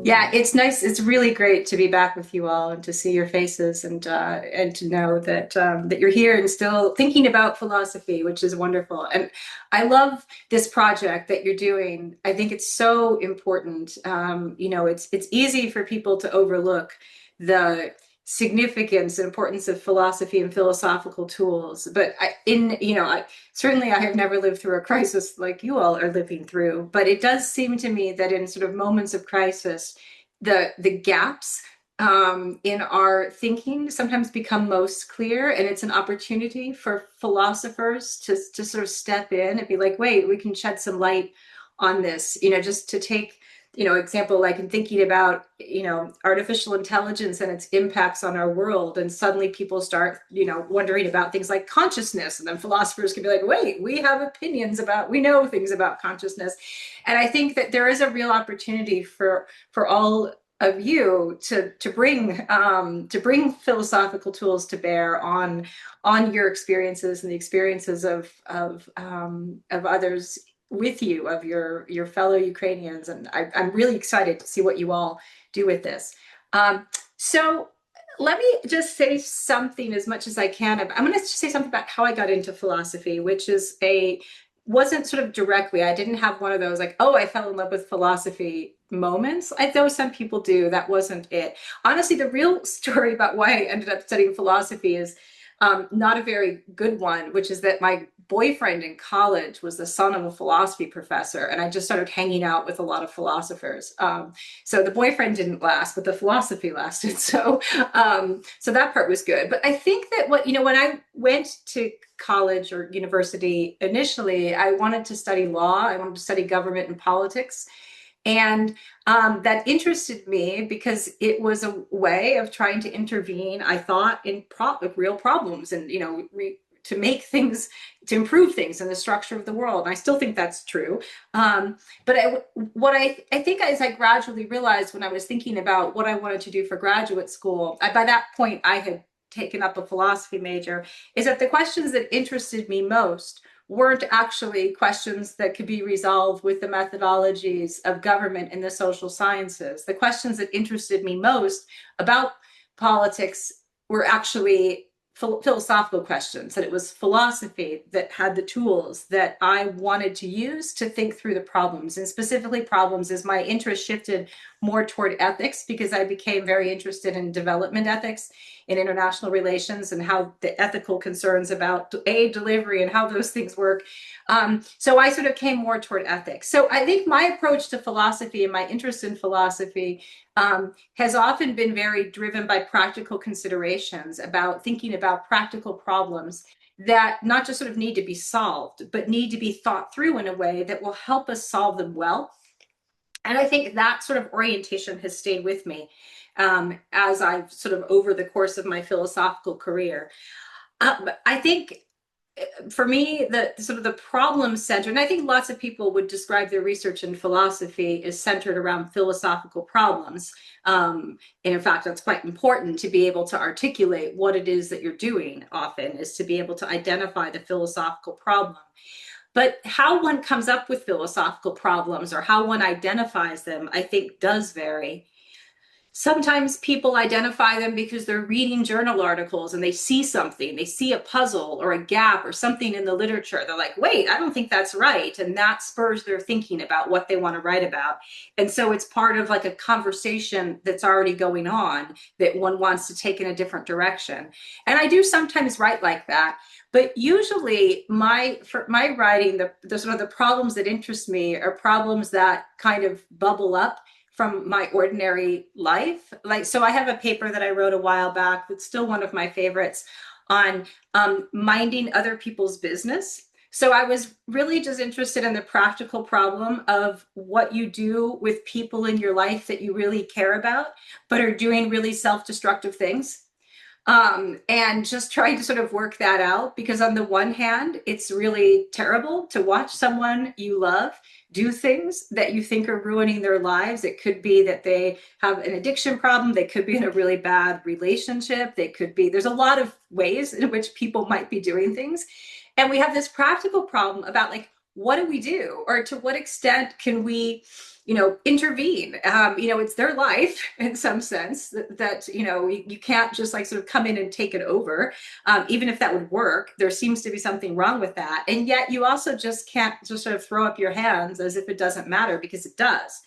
Yeah, it's nice. It's really great to be back with you all and to see your faces and to know that that you're here and still thinking about philosophy, which is wonderful. And I love this project that you're doing. I think it's so important. It's easy for people to overlook the significance and importance of philosophy and philosophical tools. But certainly I have never lived through a crisis like you all are living through, but it does seem to me that in sort of moments of crisis, the gaps in our thinking sometimes become most clear, and it's an opportunity for philosophers to sort of step in and be like, wait, we can shed some light on this, just to take example, like in thinking about artificial intelligence and its impacts on our world, and suddenly people start wondering about things like consciousness, and then philosophers can be like, wait, we know things about consciousness. And I think that there is a real opportunity for all of you to bring philosophical tools to bear on your experiences and the experiences of others with you, of your fellow Ukrainians. And I'm really excited to see what you all do with this. So let me just say something as much as I can. I'm going to say something about how I got into philosophy, which wasn't sort of directly. I didn't have one of those like, oh, I fell in love with philosophy moments. Though some people do. That wasn't it. Honestly, the real story about why I ended up studying philosophy is not a very good one, which is that my boyfriend in college was the son of a philosophy professor, and I just started hanging out with a lot of philosophers. So the boyfriend didn't last, but the philosophy lasted. So that part was good. But I think that when I went to college or university initially, I wanted to study law. I wanted to study government and politics. And that interested me because it was a way of trying to intervene, I thought, in real problems, and to make things, to improve things in the structure of the world. And I still think that's true. What I think, as I gradually realized when I was thinking about what I wanted to do for graduate school, by that point I had taken up a philosophy major, is that the questions that interested me most weren't actually questions that could be resolved with the methodologies of government and the social sciences. The questions that interested me most about politics were actually philosophical questions, that it was philosophy that had the tools that I wanted to use to think through the problems, and specifically problems as my interest shifted more toward ethics, because I became very interested in development ethics in international relations and how the ethical concerns about aid delivery and how those things work. So I sort of came more toward ethics. So I think my approach to philosophy and my interest in philosophy has often been very driven by practical considerations about thinking about practical problems that not just sort of need to be solved, but need to be thought through in a way that will help us solve them well. And I think that sort of orientation has stayed with me as I've sort of over the course of my philosophical career. I think for me, the sort of the problem center, and I think lots of people would describe their research in philosophy as centered around philosophical problems. And in fact, that's quite important to be able to articulate what it is that you're doing often, is to be able to identify the philosophical problem. But how one comes up with philosophical problems or how one identifies them, I think does vary. Sometimes people identify them because they're reading journal articles and they see something, they see a puzzle or a gap or something in the literature. They're like, wait, I don't think that's right. And that spurs their thinking about what they want to write about. And so it's part of like a conversation that's already going on that one wants to take in a different direction. And I do sometimes write like that. But usually for my writing, the sort of the problems that interest me are problems that kind of bubble up from my ordinary life. So I have a paper that I wrote a while back that's still one of my favorites on minding other people's business. So I was really just interested in the practical problem of what you do with people in your life that you really care about, but are doing really self-destructive things. And just trying to sort of work that out, because on the one hand, it's really terrible to watch someone you love do things that you think are ruining their lives. It could be that they have an addiction problem. They could be in a really bad relationship. There's a lot of ways in which people might be doing things. And we have this practical problem about like, what do we do? Or to what extent can we, intervene? It's their life in some sense that you can't just like sort of come in and take it over. Even if that would work, there seems to be something wrong with that. And yet you also just can't just sort of throw up your hands as if it doesn't matter, because it does.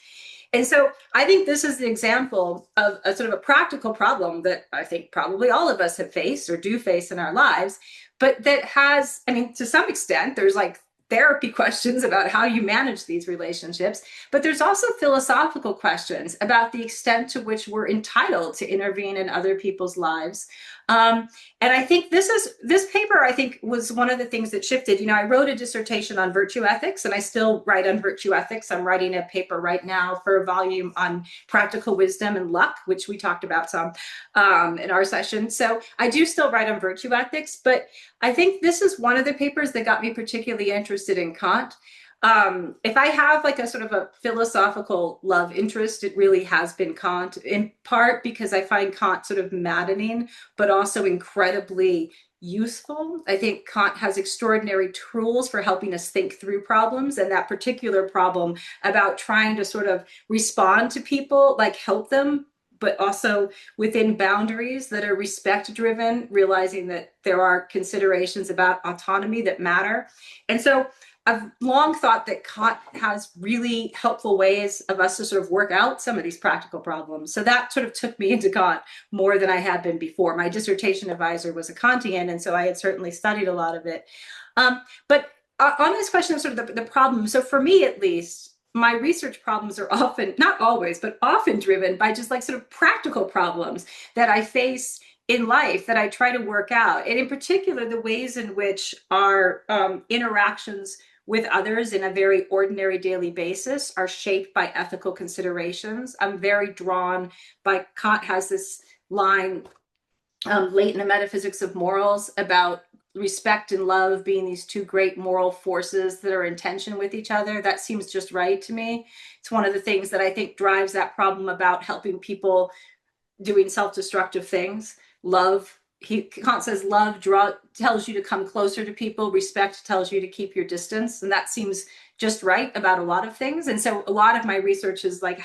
And so I think this is the example of a sort of a practical problem that I think probably all of us have faced or do face in our lives, but that has, I mean, to some extent, there's like therapy questions about how you manage these relationships, but there's also philosophical questions about the extent to which we're entitled to intervene in other people's lives. And I think this paper, I think, was one of the things that shifted. I wrote a dissertation on virtue ethics, and I still write on virtue ethics. I'm writing a paper right now for a volume on practical wisdom and luck, which we talked about some in our session. So I do still write on virtue ethics, but I think this is one of the papers that got me particularly interested in Kant. If I have like a sort of a philosophical love interest, it really has been Kant, in part because I find Kant sort of maddening, but also incredibly useful. I think Kant has extraordinary tools for helping us think through problems, and that particular problem about trying to sort of respond to people, like help them, but also within boundaries that are respect driven, realizing that there are considerations about autonomy that matter. And so I've long thought that Kant has really helpful ways of us to sort of work out some of these practical problems. So that sort of took me into Kant more than I had been before. My dissertation advisor was a Kantian, and so I had certainly studied a lot of it. But on this question of sort of the problem, so for me at least, my research problems are often, not always, but often driven by just like sort of practical problems that I face in life that I try to work out. And in particular, the ways in which our interactions with others in a very ordinary daily basis are shaped by ethical considerations. I'm very drawn by, Kant has this line late in the Metaphysics of Morals about respect and love being these two great moral forces that are in tension with each other. That seems just right to me. It's one of the things that I think drives that problem about helping people doing self-destructive things. Love, Kant says, love tells you to come closer to people. Respect tells you to keep your distance. And that seems just right about a lot of things. And so a lot of my research is like,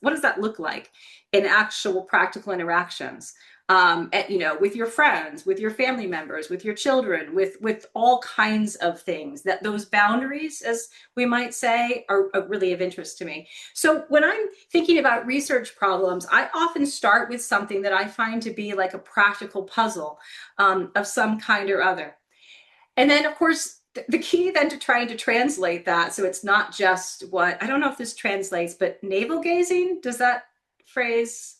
what does that look like in actual practical interactions? With your friends, with your family members, with your children, with all kinds of things, that those boundaries, as we might say, are really of interest to me. So when I'm thinking about research problems, I often start with something that I find to be like a practical puzzle of some kind or other. And then, of course, the key then to trying to translate that, so it's not just I don't know if this translates, but navel-gazing, is that phrase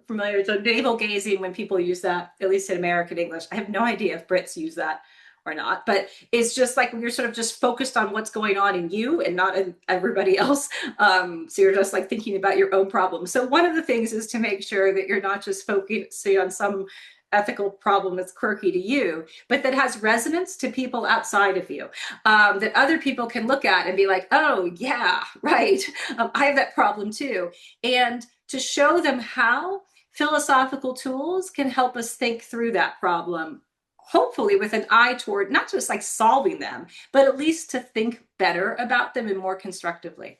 familiar? So navel-gazing, when people use that, at least in American English, I have no idea if Brits use that or not, but it's just like when you're sort of just focused on what's going on in you and not in everybody else. So you're just like thinking about your own problems. So one of the things is to make sure that you're not just focusing on some ethical problem that's quirky to you, but that has resonance to people outside of you, that other people can look at and be like, oh yeah, right, I have that problem too. And to show them how philosophical tools can help us think through that problem, hopefully with an eye toward not just like solving them, but at least to think better about them and more constructively.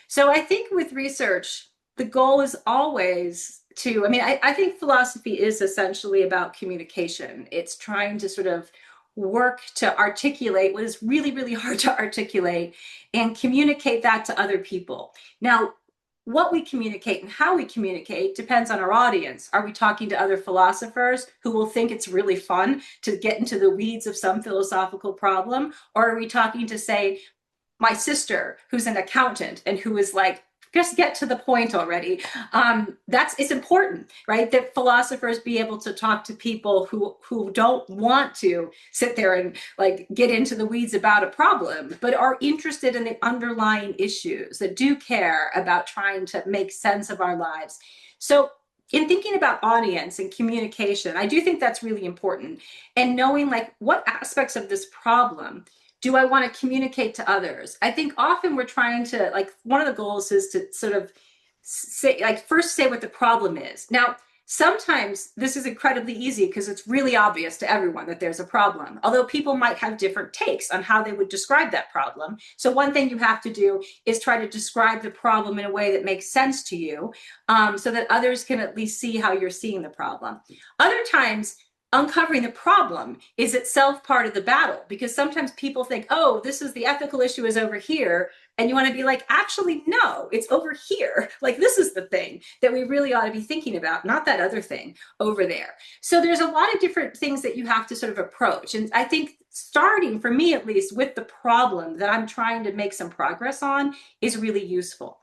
So I think with research, the goal is always I think philosophy is essentially about communication. It's trying to sort of work to articulate what is really, really hard to articulate and communicate that to other people. Now, what we communicate and how we communicate depends on our audience. Are we talking to other philosophers who will think it's really fun to get into the weeds of some philosophical problem? Or are we talking to, say, my sister who's an accountant and who is like, just get to the point already. It's important, right? That philosophers be able to talk to people who don't want to sit there and like get into the weeds about a problem, but are interested in the underlying issues, that do care about trying to make sense of our lives. So in thinking about audience and communication, I do think that's really important. And knowing like what aspects of this problem do I want to communicate to others? I think often we're trying to, one of the goals is to sort of say, first say what the problem is. Now, Sometimes this is incredibly easy because it's really obvious to everyone that there's a problem, although people might have different takes on how they would describe that problem. So one thing you have to do is try to describe the problem in a way that makes sense to you, so that others can at least see how you're seeing the problem. Other times, uncovering the problem is itself part of the battle, because sometimes people think, oh, this is the ethical issue is over here, and you want to be like, actually, no, it's over here. Like, this is the thing that we really ought to be thinking about, not that other thing over there. So there's a lot of different things that you have to sort of approach. And I think starting, for me at least, with the problem that I'm trying to make some progress on is really useful.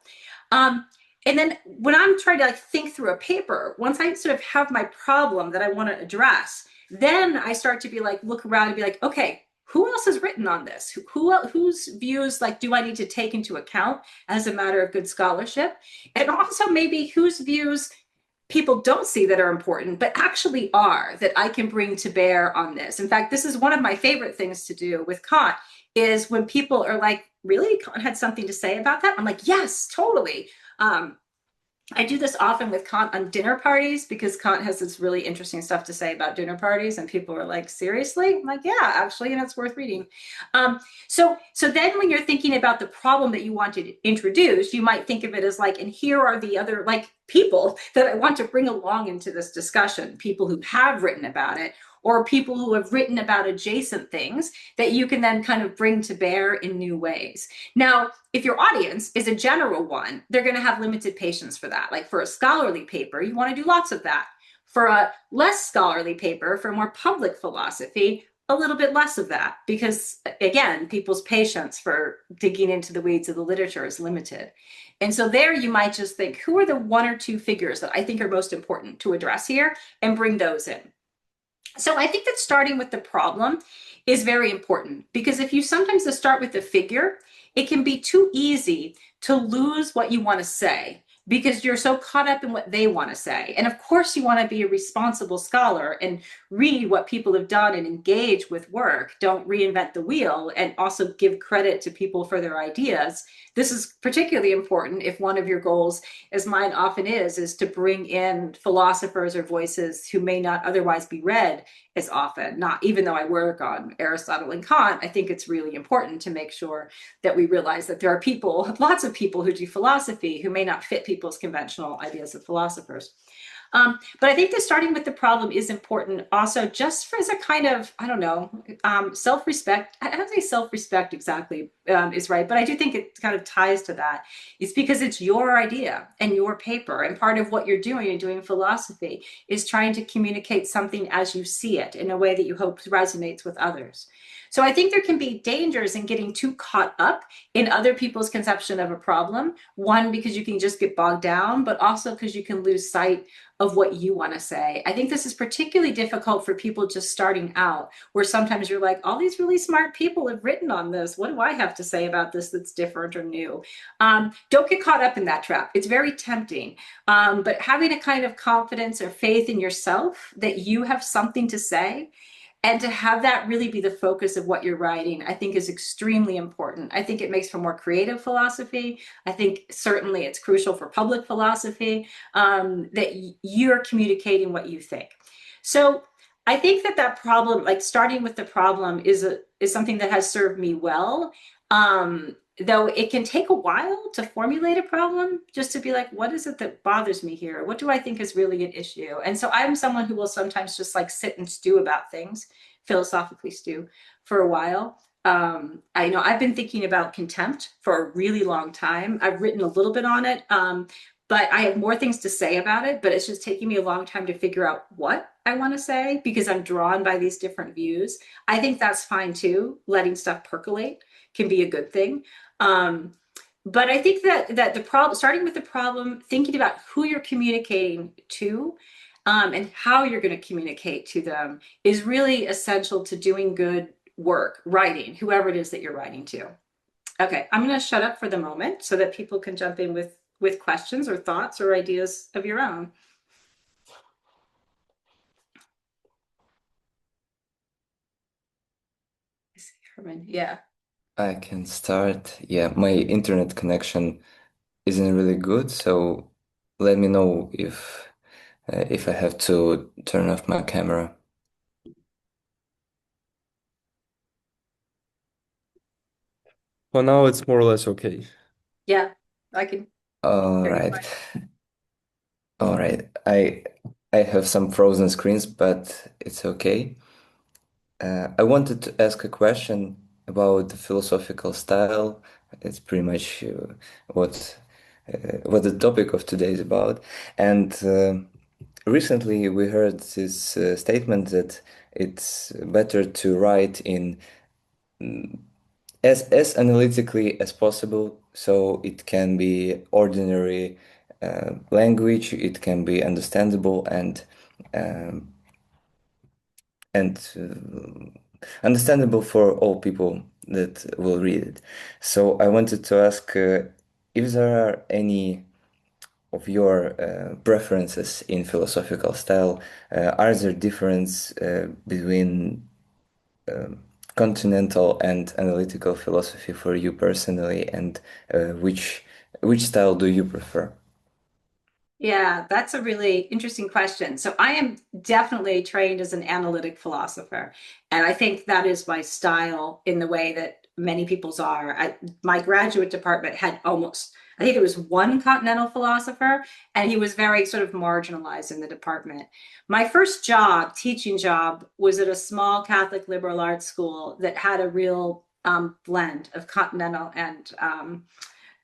Um, and then when I'm trying to like think through a paper, once I sort of have my problem that I want to address, then I start to be like, look around and be like, okay, who else has written on this? Whose views like do I need to take into account as a matter of good scholarship? And also maybe whose views people don't see that are important, but actually are, that I can bring to bear on this. In fact, this is one of my favorite things to do with Kant, is when people are like, really, Kant had something to say about that? I'm like, yes, totally. Um, I do this often with Kant on dinner parties, because Kant has this really interesting stuff to say about dinner parties, and people are like, seriously? I'm like, yeah, actually, and it's worth reading. So then when you're thinking about the problem that you want to introduce, you might think of it as like, and here are the other like people that I want to bring along into this discussion, people who have written about it, or people who have written about adjacent things that you can then kind of bring to bear in new ways. Now, if your audience is a general one, they're going to have limited patience for that. Like for a scholarly paper, you want to do lots of that. For a less scholarly paper, for more public philosophy, a little bit less of that, because again, people's patience for digging into the weeds of the literature is limited. And so there you might just think, who are the one or two figures that I think are most important to address here, and bring those in. So I think that starting with the problem is very important, because if you sometimes just start with the figure, it can be too easy to lose what you want to say, because you're so caught up in what they want to say. And of course, you want to be a responsible scholar and read what people have done and engage with work. Don't reinvent the wheel, and also give credit to people for their ideas. This is particularly important if one of your goals, as mine often is to bring in philosophers or voices who may not otherwise be read as often. Not even though I work on Aristotle and Kant, I think it's really important to make sure that we realize that there are people, lots of people who do philosophy who may not fit people's conventional ideas of philosophers. But I think that starting with the problem is important also, just for as a kind of, I don't know, self-respect. I don't say self-respect exactly is right, but I do think it kind of ties to that. It's because it's your idea and your paper, and part of what you're doing philosophy, is trying to communicate something as you see it in a way that you hope resonates with others. So I think there can be dangers in getting too caught up in other people's conception of a problem. One, because you can just get bogged down, but also because you can lose sight of what you want to say. I think this is particularly difficult for people just starting out, where sometimes you're like, all these really smart people have written on this. What do I have to say about this that's different or new? Don't get caught up in that trap. It's very tempting. But having a kind of confidence or faith in yourself that you have something to say, and to have that really be the focus of what you're writing, I think is extremely important. I think it makes for more creative philosophy. I think certainly it's crucial for public philosophy, that you're communicating what you think. So I think that problem, like starting with the problem, is something that has served me well. Though it can take a while to formulate a problem, just to be like, what is it that bothers me here? What do I think is really an issue? And so I'm someone who will sometimes just like sit and stew about things, philosophically stew, for a while. I know I've been thinking about contempt for a really long time. I've written a little bit on it, but I have more things to say about it, but it's just taking me a long time to figure out what I want to say, because I'm drawn by these different views. I think that's fine too. Letting stuff percolate can be a good thing. But I think that the problem, starting with the problem, thinking about who you're communicating to, and how you're going to communicate to them, is really essential to doing good work, writing, whoever it is that you're writing to. Okay, I'm going to shut up for the moment so that people can jump in with questions or thoughts or ideas of your own. Herman, yeah. I can start. Yeah, my internet connection isn't really good, so let me know if if I have to turn off my camera. For now, it's more or less okay. Yeah, I can All hear you right. fine. All right. I have some frozen screens, but it's okay. I wanted to ask a question about the philosophical style. It's pretty much what what the topic of today is about. And recently we heard this statement that it's better to write in as analytically as possible, so it can be ordinary language, it can be understandable um, and understandable for all people that will read it. So I wanted to ask if there are any of your preferences in philosophical style. Are there difference between continental and analytical philosophy for you personally, and which style do you prefer? Yeah, that's a really interesting question. So I am definitely trained as an analytic philosopher, and I think that is my style in the way that many people's are. My graduate department had almost, I think there was one continental philosopher, and he was very sort of marginalized in the department. My first job, teaching job, was at a small Catholic liberal arts school that had a real blend of continental and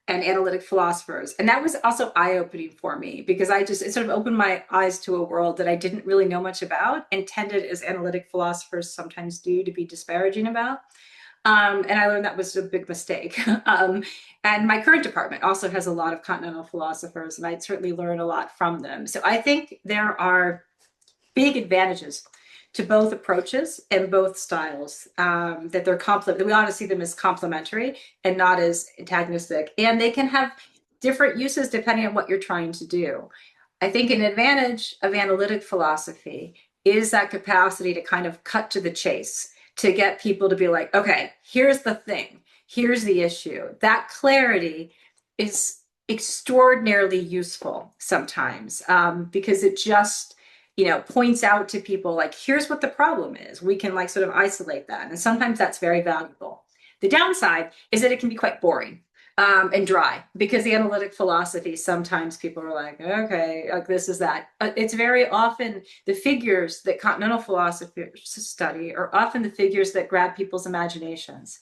analytic philosophers. And that was also eye-opening for me because it sort of opened my eyes to a world that I didn't really know much about and tended, as analytic philosophers sometimes do, to be disparaging about. And I learned that was a big mistake. And my current department also has a lot of continental philosophers, and I certainly learn a lot from them. So I think there are big advantages to both approaches and both styles, that they're complement. We ought to see them as complementary and not as antagonistic. And they can have different uses depending on what you're trying to do. I think an advantage of analytic philosophy is that capacity to kind of cut to the chase, to get people to be like, okay, here's the thing, here's the issue. That clarity is extraordinarily useful sometimes, because it just points out to people like, here's what the problem is. We can like sort of isolate that. And sometimes that's very valuable. The downside is that it can be quite boring, and dry, because the analytic philosophy, sometimes people are like, okay, like this is that. It's very often the figures that continental philosophers study are often the figures that grab people's imaginations.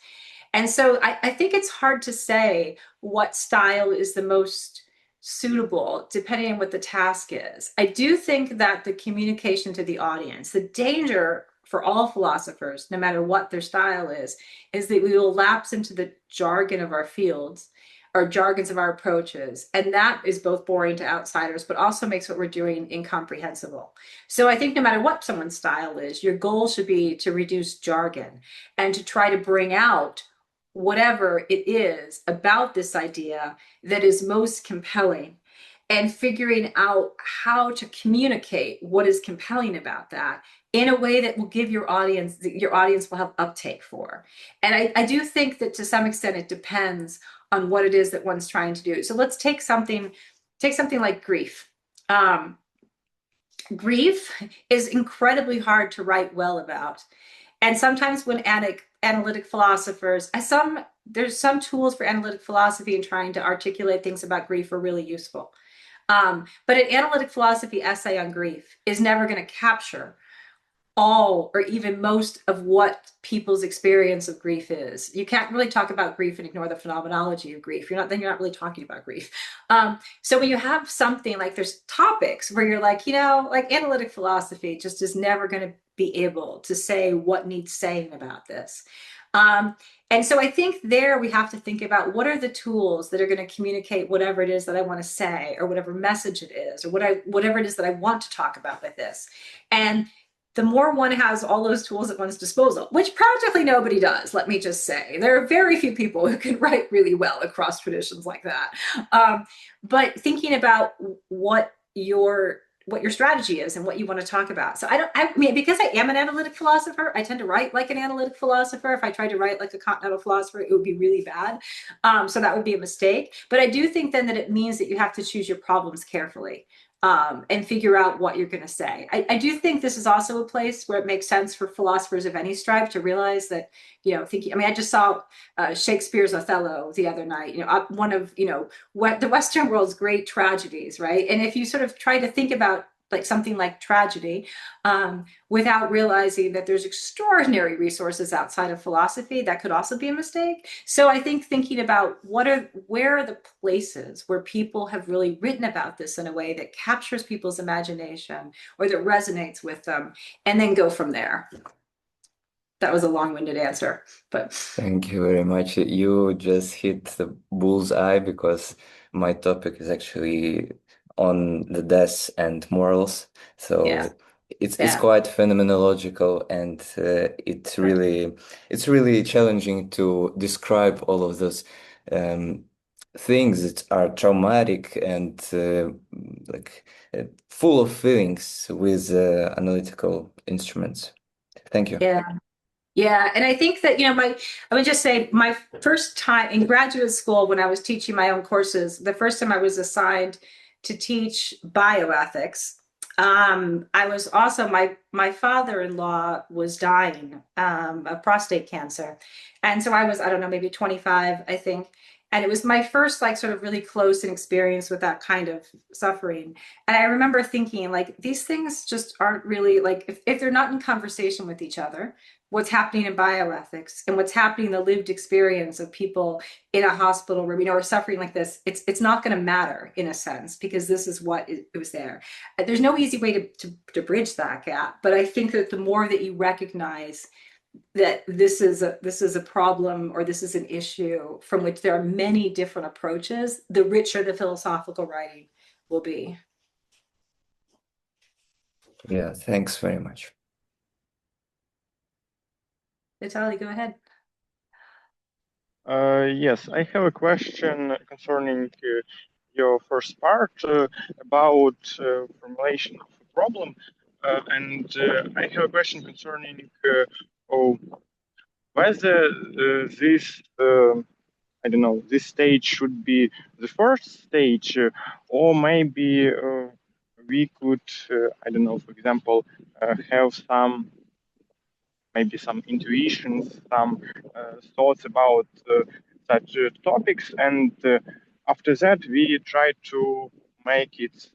And so I think it's hard to say what style is the most suitable depending on what the task is. I do think that the communication to the audience, the danger for all philosophers, no matter what their style is that we will lapse into the jargon of our fields or jargons of our approaches. And that is both boring to outsiders, but also makes what we're doing incomprehensible. So I think no matter what someone's style is, your goal should be to reduce jargon and to try to bring out whatever it is about this idea that is most compelling, and figuring out how to communicate what is compelling about that in a way that will give your audience will have uptake for. And I do think that to some extent it depends on what it is that one's trying to do. So let's take something like grief. Grief is incredibly hard to write well about. And sometimes when analytic philosophers, there's some tools for analytic philosophy in trying to articulate things about grief are really useful. But an analytic philosophy essay on grief is never going to capture all or even most of what people's experience of grief is. You can't really talk about grief and ignore the phenomenology of grief. You're not really talking about grief. So when you have something like, there's topics where you're like, like analytic philosophy just is never going to be able to say what needs saying about this. And so I think there we have to think about what are the tools that are going to communicate whatever it is that I want to say, or whatever message it is, or whatever it is that I want to talk about with this. And the more one has all those tools at one's disposal, which practically nobody does, let me just say. There are very few people who can write really well across traditions like that. But thinking about what your strategy is and what you want to talk about. So I mean, because I am an analytic philosopher, I tend to write like an analytic philosopher. If I tried to write like a continental philosopher, it would be really bad. So that would be a mistake. But I do think then that it means that you have to choose your problems carefully. and figure out what you're going to say. I do think this is also a place where it makes sense for philosophers of any stripe to realize that, thinking, I mean, I just saw Shakespeare's Othello the other night, one of, what the Western world's great tragedies, right? And if you sort of try to think about like something like tragedy, without realizing that there's extraordinary resources outside of philosophy, that could also be a mistake. So I think thinking about where are the places where people have really written about this in a way that captures people's imagination or that resonates with them, and then go from there. That was a long-winded answer, but Thank you very much. You just hit the bull's eye because my topic is actually on the death and morals. yeah, So it's yeah, quite phenomenological, and it's really challenging to describe all of those um, things that are traumatic and like full of feelings with analytical instruments. Thank you. yeah. Yeah, and I think that, I would just say my first time in graduate school when I was teaching my own courses, the first time I was assigned to teach bioethics, I was also my father-in-law was dying of prostate cancer. And so I don't know, maybe 25, I think. And it was my first like sort of really close and experience with that kind of suffering. And I remember thinking like these things just aren't really like if they're not in conversation with each other, what's happening in bioethics and what's happening in the lived experience of people in a hospital room, are suffering like this, it's not going to matter in a sense because this is what it was there. There's no easy way to bridge that gap, but I think that the more that you recognize that this is a problem or this is an issue from which there are many different approaches, the richer the philosophical writing will be. Yeah, thanks very much. Vitaly, go ahead. Yes, I have a question concerning your first part about formulation of a problem, and I have a question concerning oh, whether this I don't know, this stage should be the first stage, or maybe we could I don't know, for example, have maybe some intuitions, some thoughts about such topics, and after that we try to make it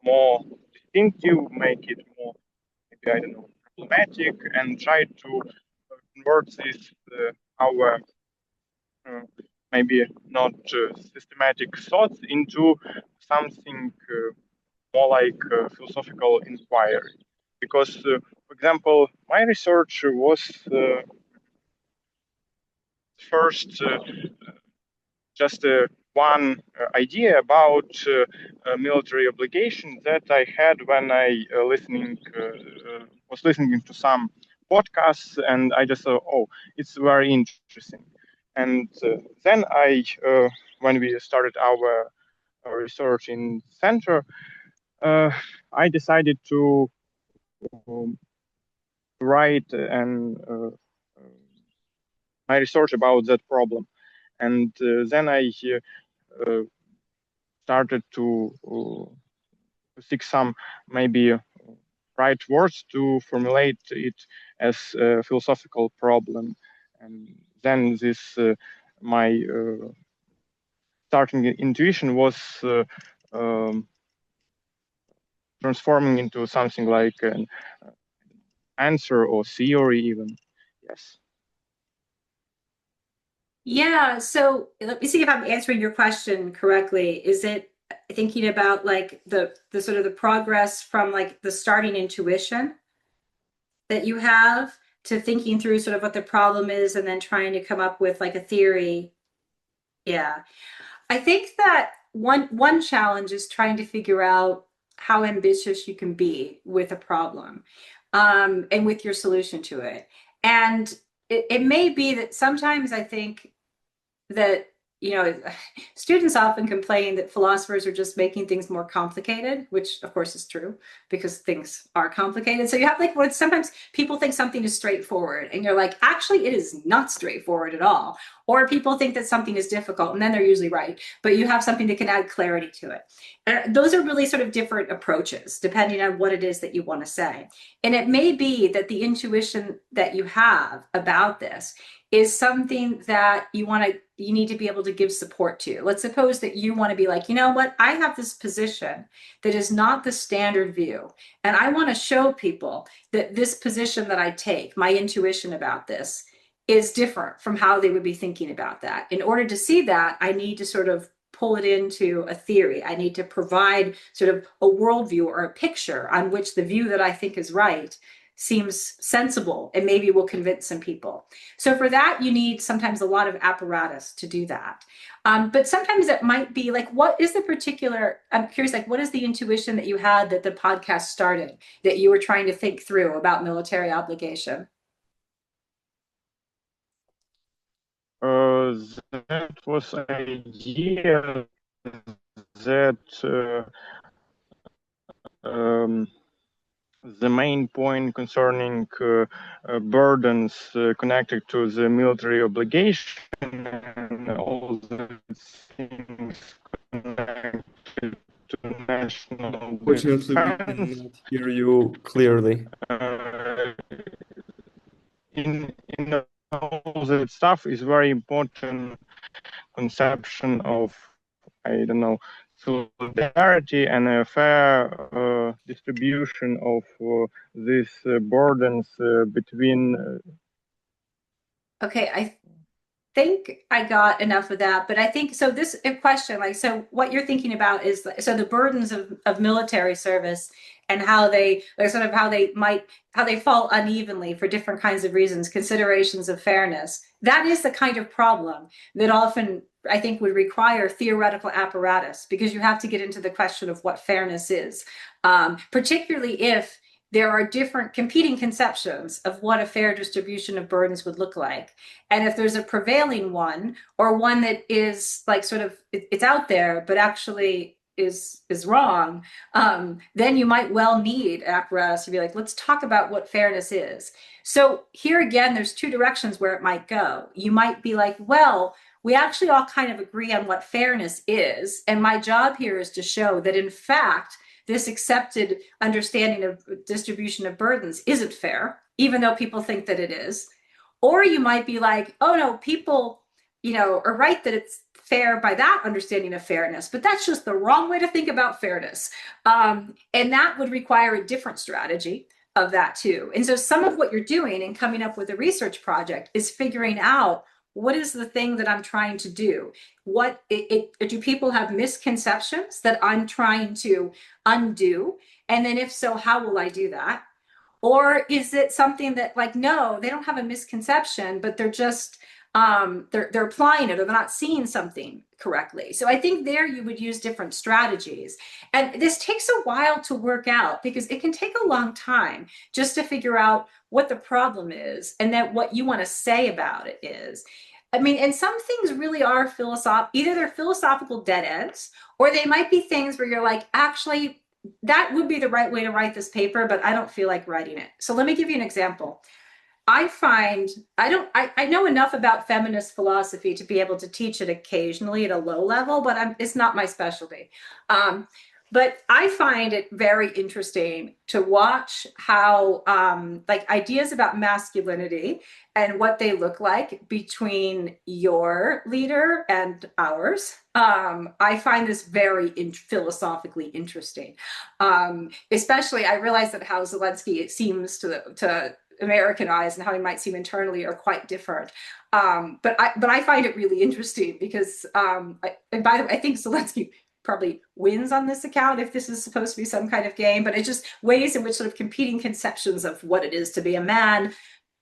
more distinctive, make it more, maybe I don't know, problematic, and try to convert this our uh, maybe not systematic thoughts into something more like philosophical inquiry. Because, for example, my research was first just one idea about military obligation that I had when I was listening to some podcasts, and I just thought, oh, it's very interesting. And then when we started our research in center, I decided to um, write my research about that problem. And then I uh, started to seek some maybe right words to formulate it as a philosophical problem. And then this my starting intuition was um, transforming into something like an answer or theory even. Yes. Yeah, so let me see if I'm answering your question correctly. Is it thinking about like the sort of the progress from like the starting intuition that you have to thinking through sort of what the problem is and then trying to come up with like a theory? Yeah. I think that one challenge is trying to figure out how ambitious you can be with a problem, and with your solution to it. And it may be that sometimes I think that students often complain that philosophers are just making things more complicated, which of course is true because things are complicated. So you have like what sometimes people think something is straightforward and you're like, actually, it is not straightforward at all. Or people think that something is difficult and then they're usually right, but you have something that can add clarity to it. And those are really sort of different approaches depending on what it is that you want to say. And it may be that the intuition that you have about this is something that you need to be able to give support to. Let's suppose that you want to be like, you know what, I have this position that is not the standard view. And I want to show people that this position that I take, my intuition about this, is different from how they would be thinking about that. In order to see that, I need to sort of pull it into a theory. I need to provide sort of a worldview or a picture on which the view that I think is right seems sensible and maybe will convince some people. So for that, you need sometimes a lot of apparatus to do that. But sometimes it might be like, what is the particular, I'm curious, like, what is the intuition that you had that the podcast started, that you were trying to think through about military obligation? That was an idea that the main point concerning burdens connected to the military obligation and all the things connected to national Unfortunately, we defense. cannot hear you clearly. In all that stuff is very important conception of, I don't know, solidarity and a fair distribution of these burdens between. Okay, I think I got enough of that, but I think so. This question, like, so what you're thinking about is so the burdens of military service and how they like sort of how they fall unevenly for different kinds of reasons, considerations of fairness. That is the kind of problem that often I think would require theoretical apparatus because you have to get into the question of what fairness is, particularly if there are different competing conceptions of what a fair distribution of burdens would look like. And if there's a prevailing one or one that is like sort of, it's out there, but actually is wrong, then you might well need apparatus to be like, let's talk about what fairness is. So here again, there's two directions where it might go. You might be like, well, we actually all kind of agree on what fairness is. And my job here is to show that in fact, this accepted understanding of distribution of burdens isn't fair, even though people think that it is. Or you might be like, oh no, people, are right that it's fair by that understanding of fairness, but that's just the wrong way to think about fairness. And that would require a different strategy of that too. And so some of what you're doing in coming up with a research project is figuring out what is the thing that I'm trying to do? Do people have misconceptions that I'm trying to undo? And then if so, how will I do that? Or is it something that like, no, they don't have a misconception, but they're just, they're applying it or they're not seeing something correctly. So I think there you would use different strategies. And this takes a while to work out because it can take a long time just to figure out what the problem is and then what you want to say about it is. I mean, and some things really are either they're philosophical dead ends, or they might be things where you're like, actually, that would be the right way to write this paper, but I don't feel like writing it. So let me give you an example. I know enough about feminist philosophy to be able to teach it occasionally at a low level, but it's not my specialty. But I find it very interesting to watch how like ideas about masculinity and what they look like between your leader and ours. I find this very philosophically interesting. Especially, I realize that how Zelensky, it seems to American eyes and how he might seem internally are quite different. But I find it really interesting because, and by the way, I think Zelensky probably wins on this account if this is supposed to be some kind of game, but it's just ways in which sort of competing conceptions of what it is to be a man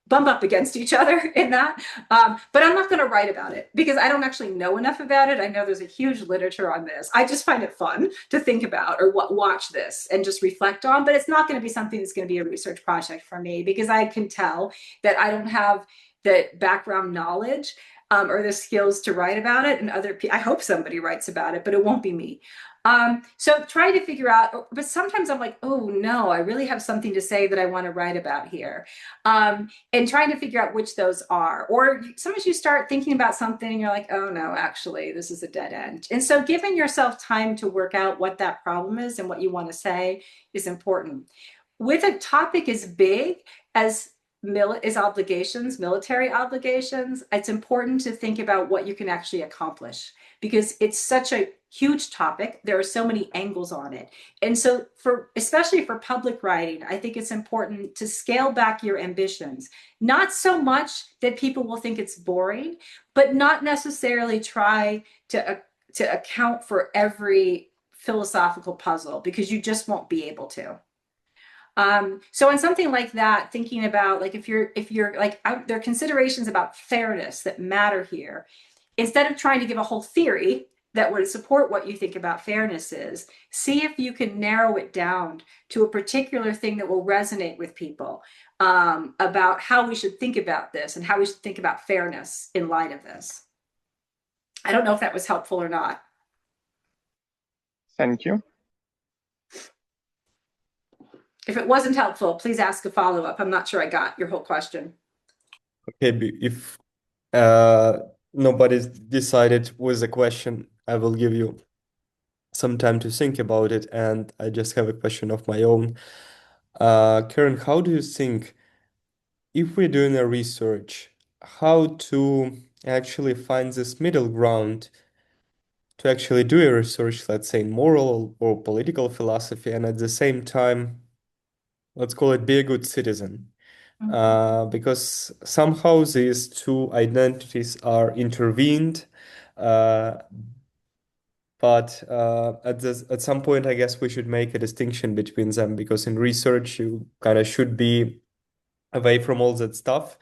bump up against each other in that. But I'm not going to write about it because I don't actually know enough about it. I know there's a huge literature on this. I just find it fun to think about or watch this and just reflect on, but it's not going to be something that's going to be a research project for me because I can tell that I don't have the background knowledge or the skills to write about it. And I hope somebody writes about it, but it won't be me. So trying to figure out, but sometimes I'm like, oh no, I really have something to say that I want to write about here. And trying to figure out which those are. Or sometimes you start thinking about something and you're like, oh no, actually, this is a dead end. And so giving yourself time to work out what that problem is and what you want to say is important. With a topic as big as military obligations, it's important to think about what you can actually accomplish, because it's such a huge topic. There are so many angles on it. And so especially for public writing, I think it's important to scale back your ambitions. Not so much that people will think it's boring, but not necessarily try to account for every philosophical puzzle, because you just won't be able to. So on something like that, thinking about like if you're like there are considerations about fairness that matter here. Instead of trying to give a whole theory that would support what you think about fairness is, see if you can narrow it down to a particular thing that will resonate with people, about how we should think about this and how we should think about fairness in light of this. I don't know if that was helpful or not. Thank you. If it wasn't helpful, please ask a follow-up. I'm not sure I got your whole question. Okay, if nobody's decided with the question, I will give you some time to think about it, and I just have a question of my own. Karen, how do you think, if we're doing a research, how to actually find this middle ground to actually do a research, let's say in moral or political philosophy, and at the same time, let's call it be a good citizen? Because somehow these two identities are intervened, but at some point, I guess we should make a distinction between them, because in research you kind of should be away from all that stuff.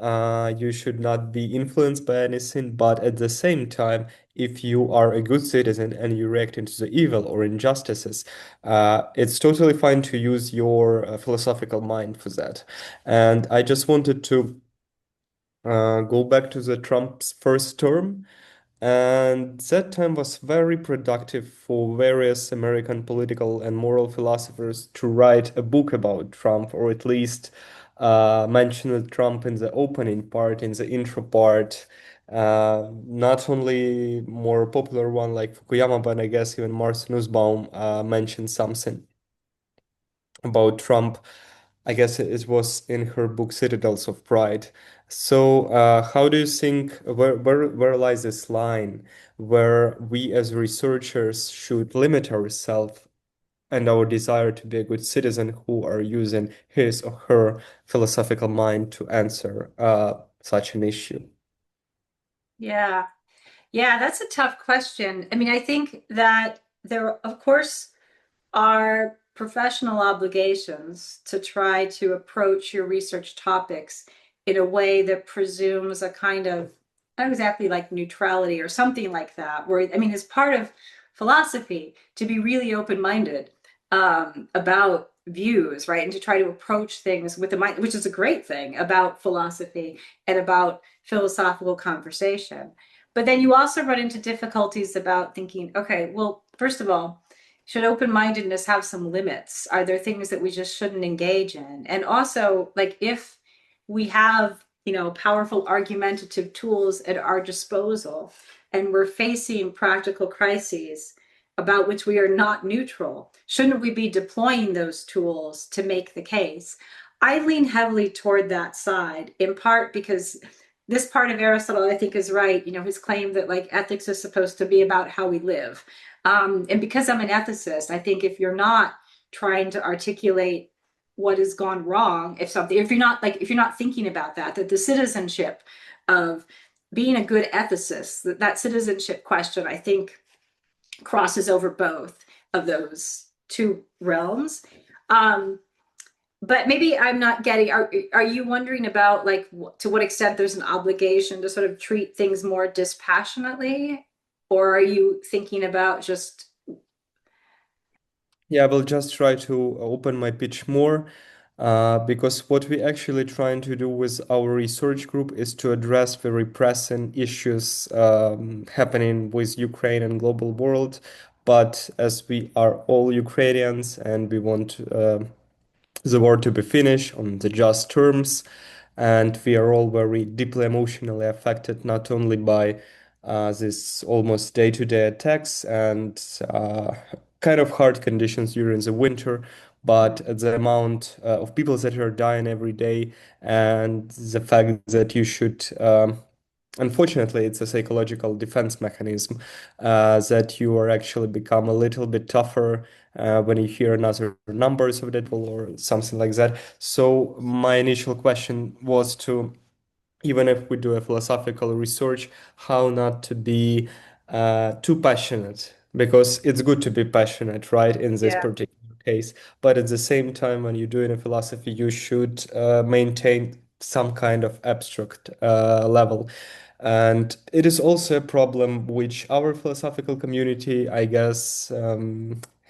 You should not be influenced by anything, but at the same time, if you are a good citizen and you react into the evil or injustices, it's totally fine to use your philosophical mind for that. And I just wanted to go back to the Trump's first term. And that time was very productive for various American political and moral philosophers to write a book about Trump, or at least mention Trump in the opening part, in the intro part. Not only more popular one like Fukuyama, but I guess even Martha Nussbaum mentioned something about Trump. I guess it was in her book Citadels of Pride. So, how do you think, where lies this line where we as researchers should limit ourselves and our desire to be a good citizen who are using his or her philosophical mind to answer such an issue? Yeah. Yeah, that's a tough question. I mean, I think that there, of course, are professional obligations to try to approach your research topics in a way that presumes a kind of, not exactly like neutrality or something like that, where, I mean, it's part of philosophy to be really open-minded about views, right? And to try to approach things with the mind, which is a great thing about philosophy and about philosophical conversation. But then you also run into difficulties about thinking, okay, well, first of all, should open-mindedness have some limits? Are there things that we just shouldn't engage in? And also, like, if we have, powerful argumentative tools at our disposal and we're facing practical crises about which we are not neutral, shouldn't we be deploying those tools to make the case? I lean heavily toward that side, in part because this part of Aristotle, I think, is right. His claim that like ethics is supposed to be about how we live. And because I'm an ethicist, I think if you're not trying to articulate what has gone wrong, if you're not thinking about that the citizenship of being a good ethicist, that citizenship question, I think, crosses over both of those two realms. But maybe I'm not getting, are you wondering about like to what extent there's an obligation to sort of treat things more dispassionately? Or are you thinking about just... Yeah, I will just try to open my pitch more. Because what we actually trying to do with our research group is to address very pressing issues happening with Ukraine and global world. But as we are all Ukrainians and we want the war to be finished on the just terms, and we are all very deeply emotionally affected, not only by this almost day-to-day attacks and kind of hard conditions during the winter, but the amount of people that are dying every day, and the fact that you should unfortunately, it's a psychological defense mechanism that you are actually become a little bit tougher when you hear another numbers of that or something like that. So my initial question was to, even if we do a philosophical research, how not to be too passionate, because it's good to be passionate, right, in this Yeah. particular case. But at the same time, when you're doing a philosophy, you should maintain some kind of abstract level. And it is also a problem which our philosophical community, I guess,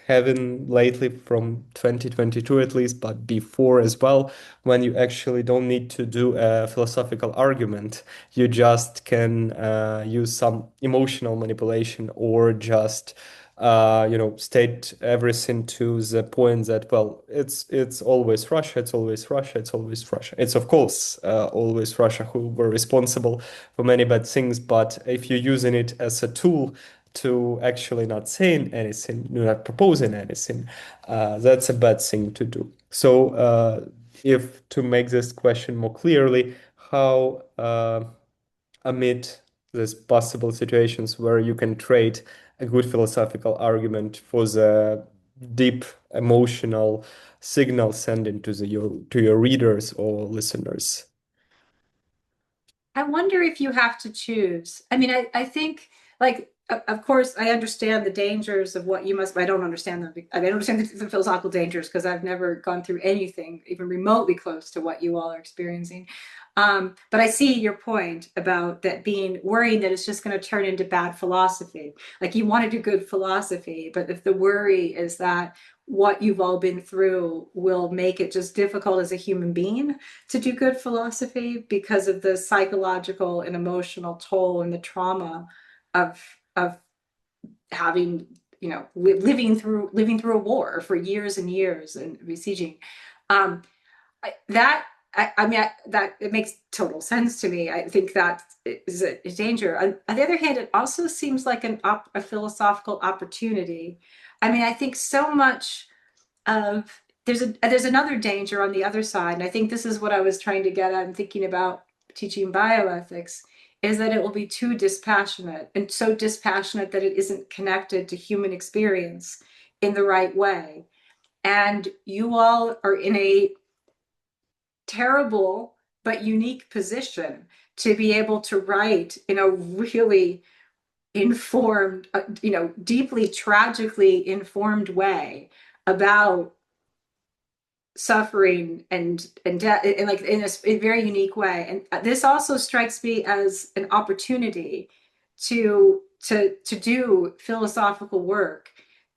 having lately from 2022 at least, but before as well, when you actually don't need to do a philosophical argument. You just can use some emotional manipulation or just state everything to the point that, well, it's always Russia, it's always Russia, it's always Russia. It's of course always Russia who were responsible for many bad things, but if you're using it as a tool to actually not saying anything, not proposing anything, that's a bad thing to do. So, if to make this question more clearly, how amid these possible situations where you can trade a good philosophical argument for the deep emotional signal sending to your readers or listeners? I wonder if you have to choose. I mean, I think, like, of course, I understand the dangers of what you must, I don't understand them. I don't understand the philosophical dangers because I've never gone through anything even remotely close to what you all are experiencing. But I see your point about that being worrying that it's just going to turn into bad philosophy. Like you want to do good philosophy, but if the worry is that what you've all been through will make it just difficult as a human being to do good philosophy because of the psychological and emotional toll and the trauma of having, you know, living through a war for years and years and besieging. um I mean, that it makes total sense to me. I think that is a danger. On the other hand, it also seems like a philosophical opportunity. I mean, I think so much of there's another danger on the other side, and I think this is what I was trying to get at and thinking about teaching bioethics, is that it will be too dispassionate and so dispassionate that it isn't connected to human experience in the right way. And you all are in a terrible but unique position to be able to write in a really informed, deeply tragically informed way about suffering and death, and like in a very unique way. And this also strikes me as an opportunity to do philosophical work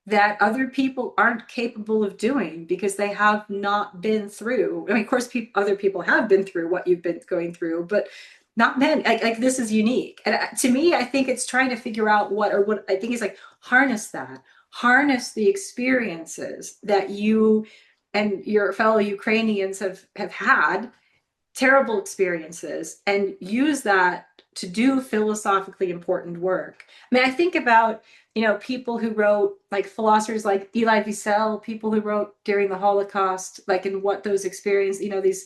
that other people aren't capable of doing because they have not been through. I mean, of course, other people have been through what you've been going through, but not men. Like this is unique. And to me, I think it's trying to figure out what I think is like harness the experiences that you and your fellow Ukrainians have had, terrible experiences, and use that to do philosophically important work. I mean, I think about, people who wrote, like philosophers like Elie Wiesel, people who wrote during the Holocaust, like in what those experiences, these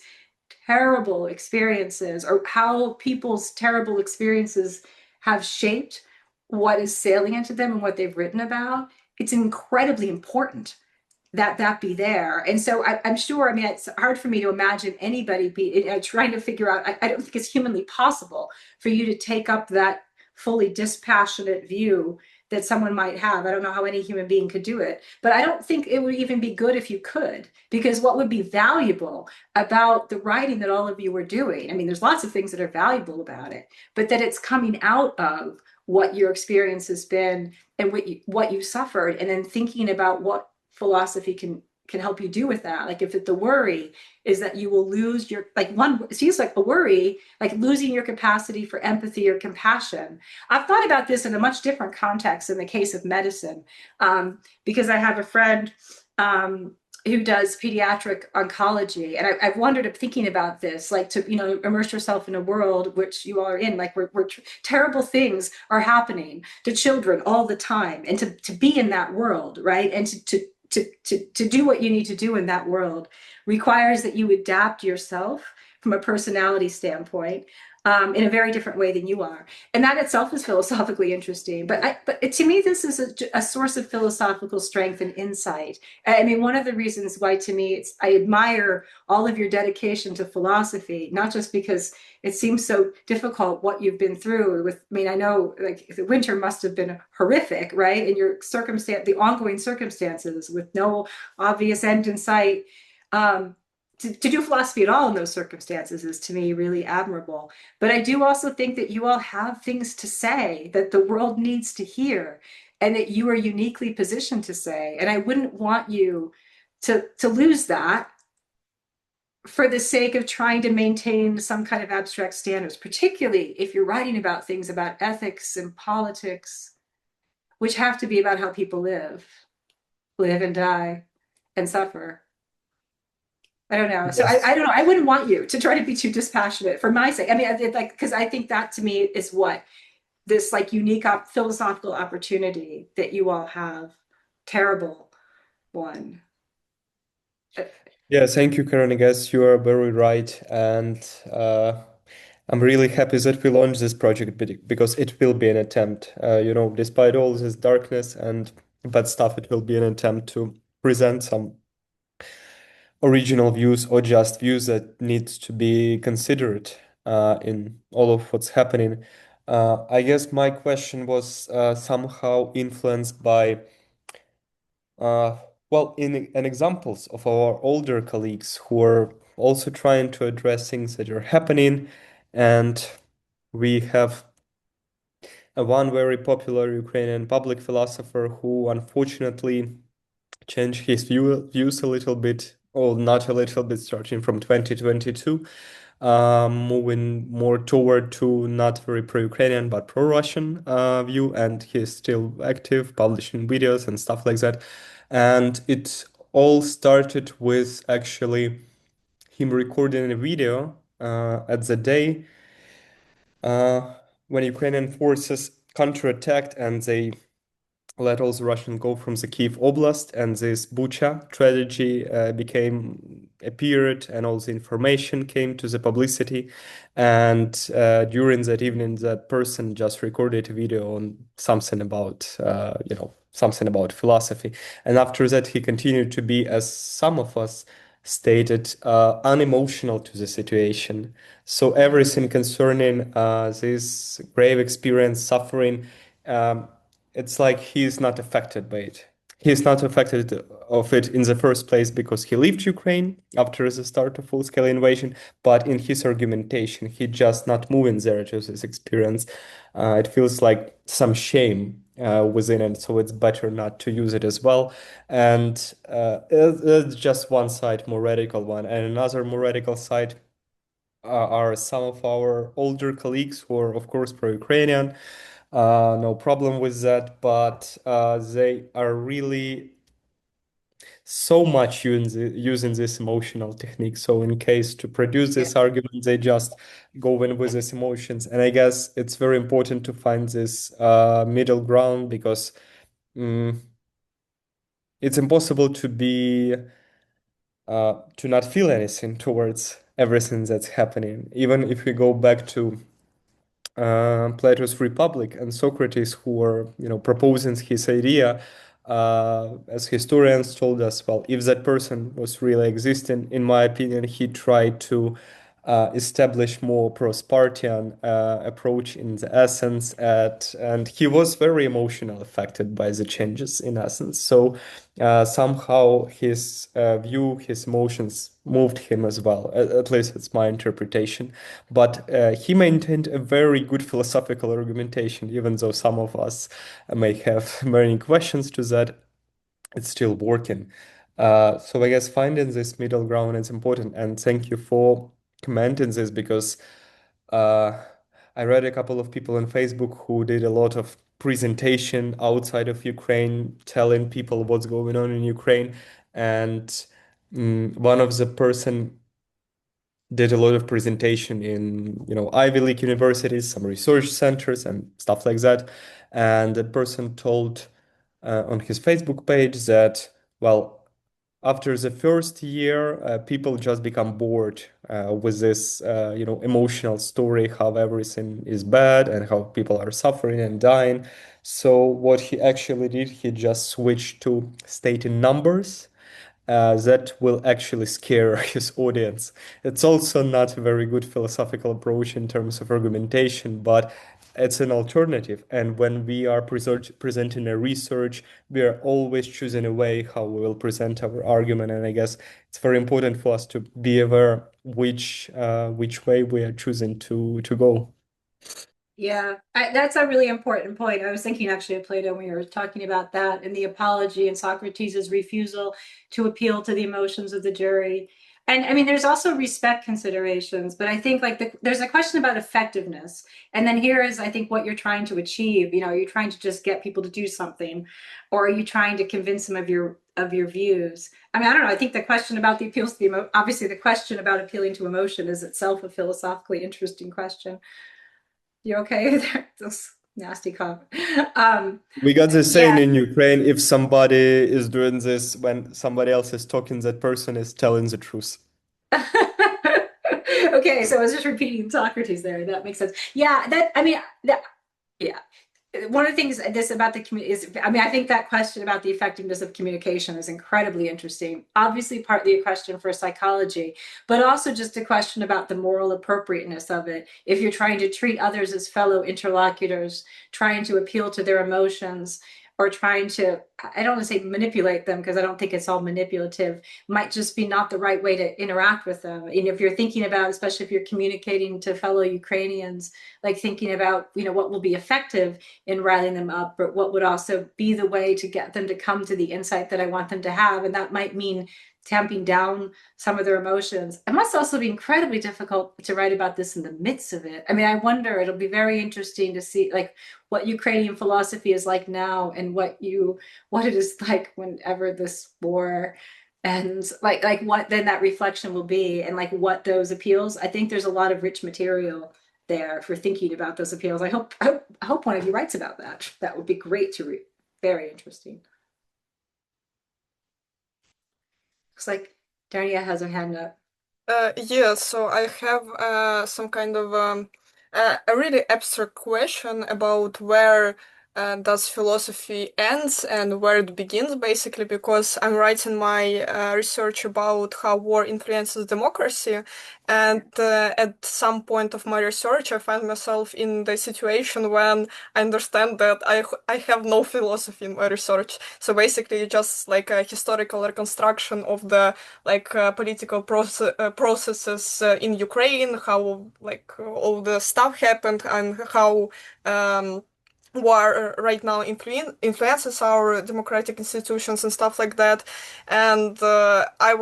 terrible experiences, or how people's terrible experiences have shaped what is salient to them and what they've written about. It's incredibly important that be there. And so I'm sure, I mean, it's hard for me to imagine anybody trying to figure out, I don't think it's humanly possible for you to take up that fully dispassionate view that someone might have. I don't know how any human being could do it, but I don't think it would even be good if you could, because what would be valuable about the writing that all of you were doing, I mean, there's lots of things that are valuable about it, but that it's coming out of what your experience has been and what you suffered, and then thinking about what philosophy can can help you do with that. Like if the worry is that you will lose your, like one, it seems like a worry, like losing your capacity for empathy or compassion. I've thought about this in a much different context in the case of medicine, because I have a friend who does pediatric oncology, and I've wondered, thinking about this, like to immerse yourself in a world which you are in, like where terrible things are happening to children all the time, and to be in that world, right, and to do what you need to do in that world requires that you adapt yourself from a personality standpoint, in a very different way than you are. And that itself is philosophically interesting. But to me, this is a source of philosophical strength and insight. I mean, one of the reasons why, to me, I admire all of your dedication to philosophy, not just because it seems so difficult what you've been through with, I mean, I know like the winter must have been horrific, right? And your circumstance, the ongoing circumstances with no obvious end in sight. To do philosophy at all in those circumstances is, to me, really admirable. But I do also think that you all have things to say that the world needs to hear, and that you are uniquely positioned to say. And I wouldn't want you to lose that for the sake of trying to maintain some kind of abstract standards, particularly if you're writing about things about ethics and politics, which have to be about how people live and die and suffer. I don't know. So Yes. I don't know. I wouldn't want you to try to be too dispassionate for my sake. I mean, because I think that, to me, is what this like unique philosophical opportunity that you all have. Terrible one. Yeah, thank you, Karen. I guess you are very right. And I'm really happy that we launched this project because it will be an attempt, despite all this darkness and bad stuff, it will be an attempt to present some original views or just views that need to be considered in all of what's happening. I guess my question was somehow influenced by in examples of our older colleagues who are also trying to address things that are happening. And we have one very popular Ukrainian public philosopher who unfortunately changed his views a little bit, or not a little bit, starting from 2022, moving more toward to not very pro-Ukrainian but pro-Russian view, and he's still active, publishing videos and stuff like that. And it all started with actually him recording a video at the day when Ukrainian forces counterattacked and they let all the Russians go from the Kyiv Oblast, and this Bucha tragedy appeared, and all the information came to the publicity. And during that evening, that person just recorded a video on something about, something about philosophy. And after that, he continued to be, as some of us stated, unemotional to the situation. So everything concerning this grave experience, suffering, it's like he's not affected by it. He's not affected of it in the first place because he left Ukraine after the start of full-scale invasion, but in his argumentation, he just not moving there to this experience. It feels like some shame within it, so it's better not to use it as well. And it's just one side, more radical one. And another more radical side are some of our older colleagues who are, of course, pro-Ukrainian. No problem with that, but they are really so much using this emotional technique. So in case to produce Yeah. this argument, they just go in with these emotions. And I guess it's very important to find this middle ground because it's impossible to not feel anything towards everything that's happening. Even if we go back to Plato's Republic and Socrates, who were, proposing his idea, as historians told us, well, if that person was really existing, in my opinion, he tried to establish more pro-Spartan approach in the essence, and he was very emotional affected by the changes in essence. So somehow his view, his emotions moved him as well. At least it's my interpretation. But he maintained a very good philosophical argumentation, even though some of us may have many questions to that. It's still working. So I guess finding this middle ground is important, and thank you for commenting this because uh, I read a couple of people on Facebook who did a lot of presentation outside of Ukraine, telling people what's going on in Ukraine, and one of the person did a lot of presentation in, Ivy League universities, some research centers and stuff like that. And the person told on his Facebook page that, well, after the first year, people just become bored with this, emotional story, how everything is bad and how people are suffering and dying. So what he actually did, he just switched to stating numbers that will actually scare his audience. It's also not a very good philosophical approach in terms of argumentation, but it's an alternative. And when we are presenting a research, we are always choosing a way how we will present our argument. And I guess it's very important for us to be aware which way we are choosing to go. Yeah, that's a really important point. I was thinking actually of Plato when you were talking about that and the apology and Socrates' refusal to appeal to the emotions of the jury. And I mean, there's also respect considerations, but I think like there's a question about effectiveness. And then here is, I think, what you're trying to achieve. You know, are you trying to just get people to do something, or are you trying to convince them of your views? I mean, I don't know. I think the question about the appeals to the obviously the question about appealing to emotion is itself a philosophically interesting question. You okay there? This nasty cough. We got this saying Yeah. in Ukraine, if somebody is doing this when somebody else is talking, that person is telling the truth. Okay, so I was just repeating Socrates there. That makes sense. Yeah, that I mean that yeah. One of the things this about the community is, I mean, I think that question about the effectiveness of communication is incredibly interesting. Obviously, partly a question for psychology, but also just a question about the moral appropriateness of it. If you're trying to treat others as fellow interlocutors, trying to appeal to their emotions, or trying to, I don't want to say manipulate them because I don't think it's all manipulative, might just be not the right way to interact with them. And if you're thinking about, especially if you're communicating to fellow Ukrainians, like thinking about, what will be effective in riling them up, but what would also be the way to get them to come to the insight that I want them to have. And that might mean tamping down some of their emotions. It must also be incredibly difficult to write about this in the midst of it. I mean, I wonder, it'll be very interesting to see like what Ukrainian philosophy is like now and what it is like whenever this war ends, like what then that reflection will be and like what those appeals. I think there's a lot of rich material there for thinking about those appeals. I hope one of you writes about that. That would be great to read. Very interesting. Looks like Darnia has her hand up. Yeah, so I have some kind of a really abstract question about where does philosophy ends and where it begins, basically, because I'm writing my research about how war influences democracy, and at some point of my research, I find myself in the situation when I understand that I have no philosophy in my research. So basically, just like a historical reconstruction of the political processes in Ukraine, how all the stuff happened, and how war right now influences our democratic institutions and stuff like that. And I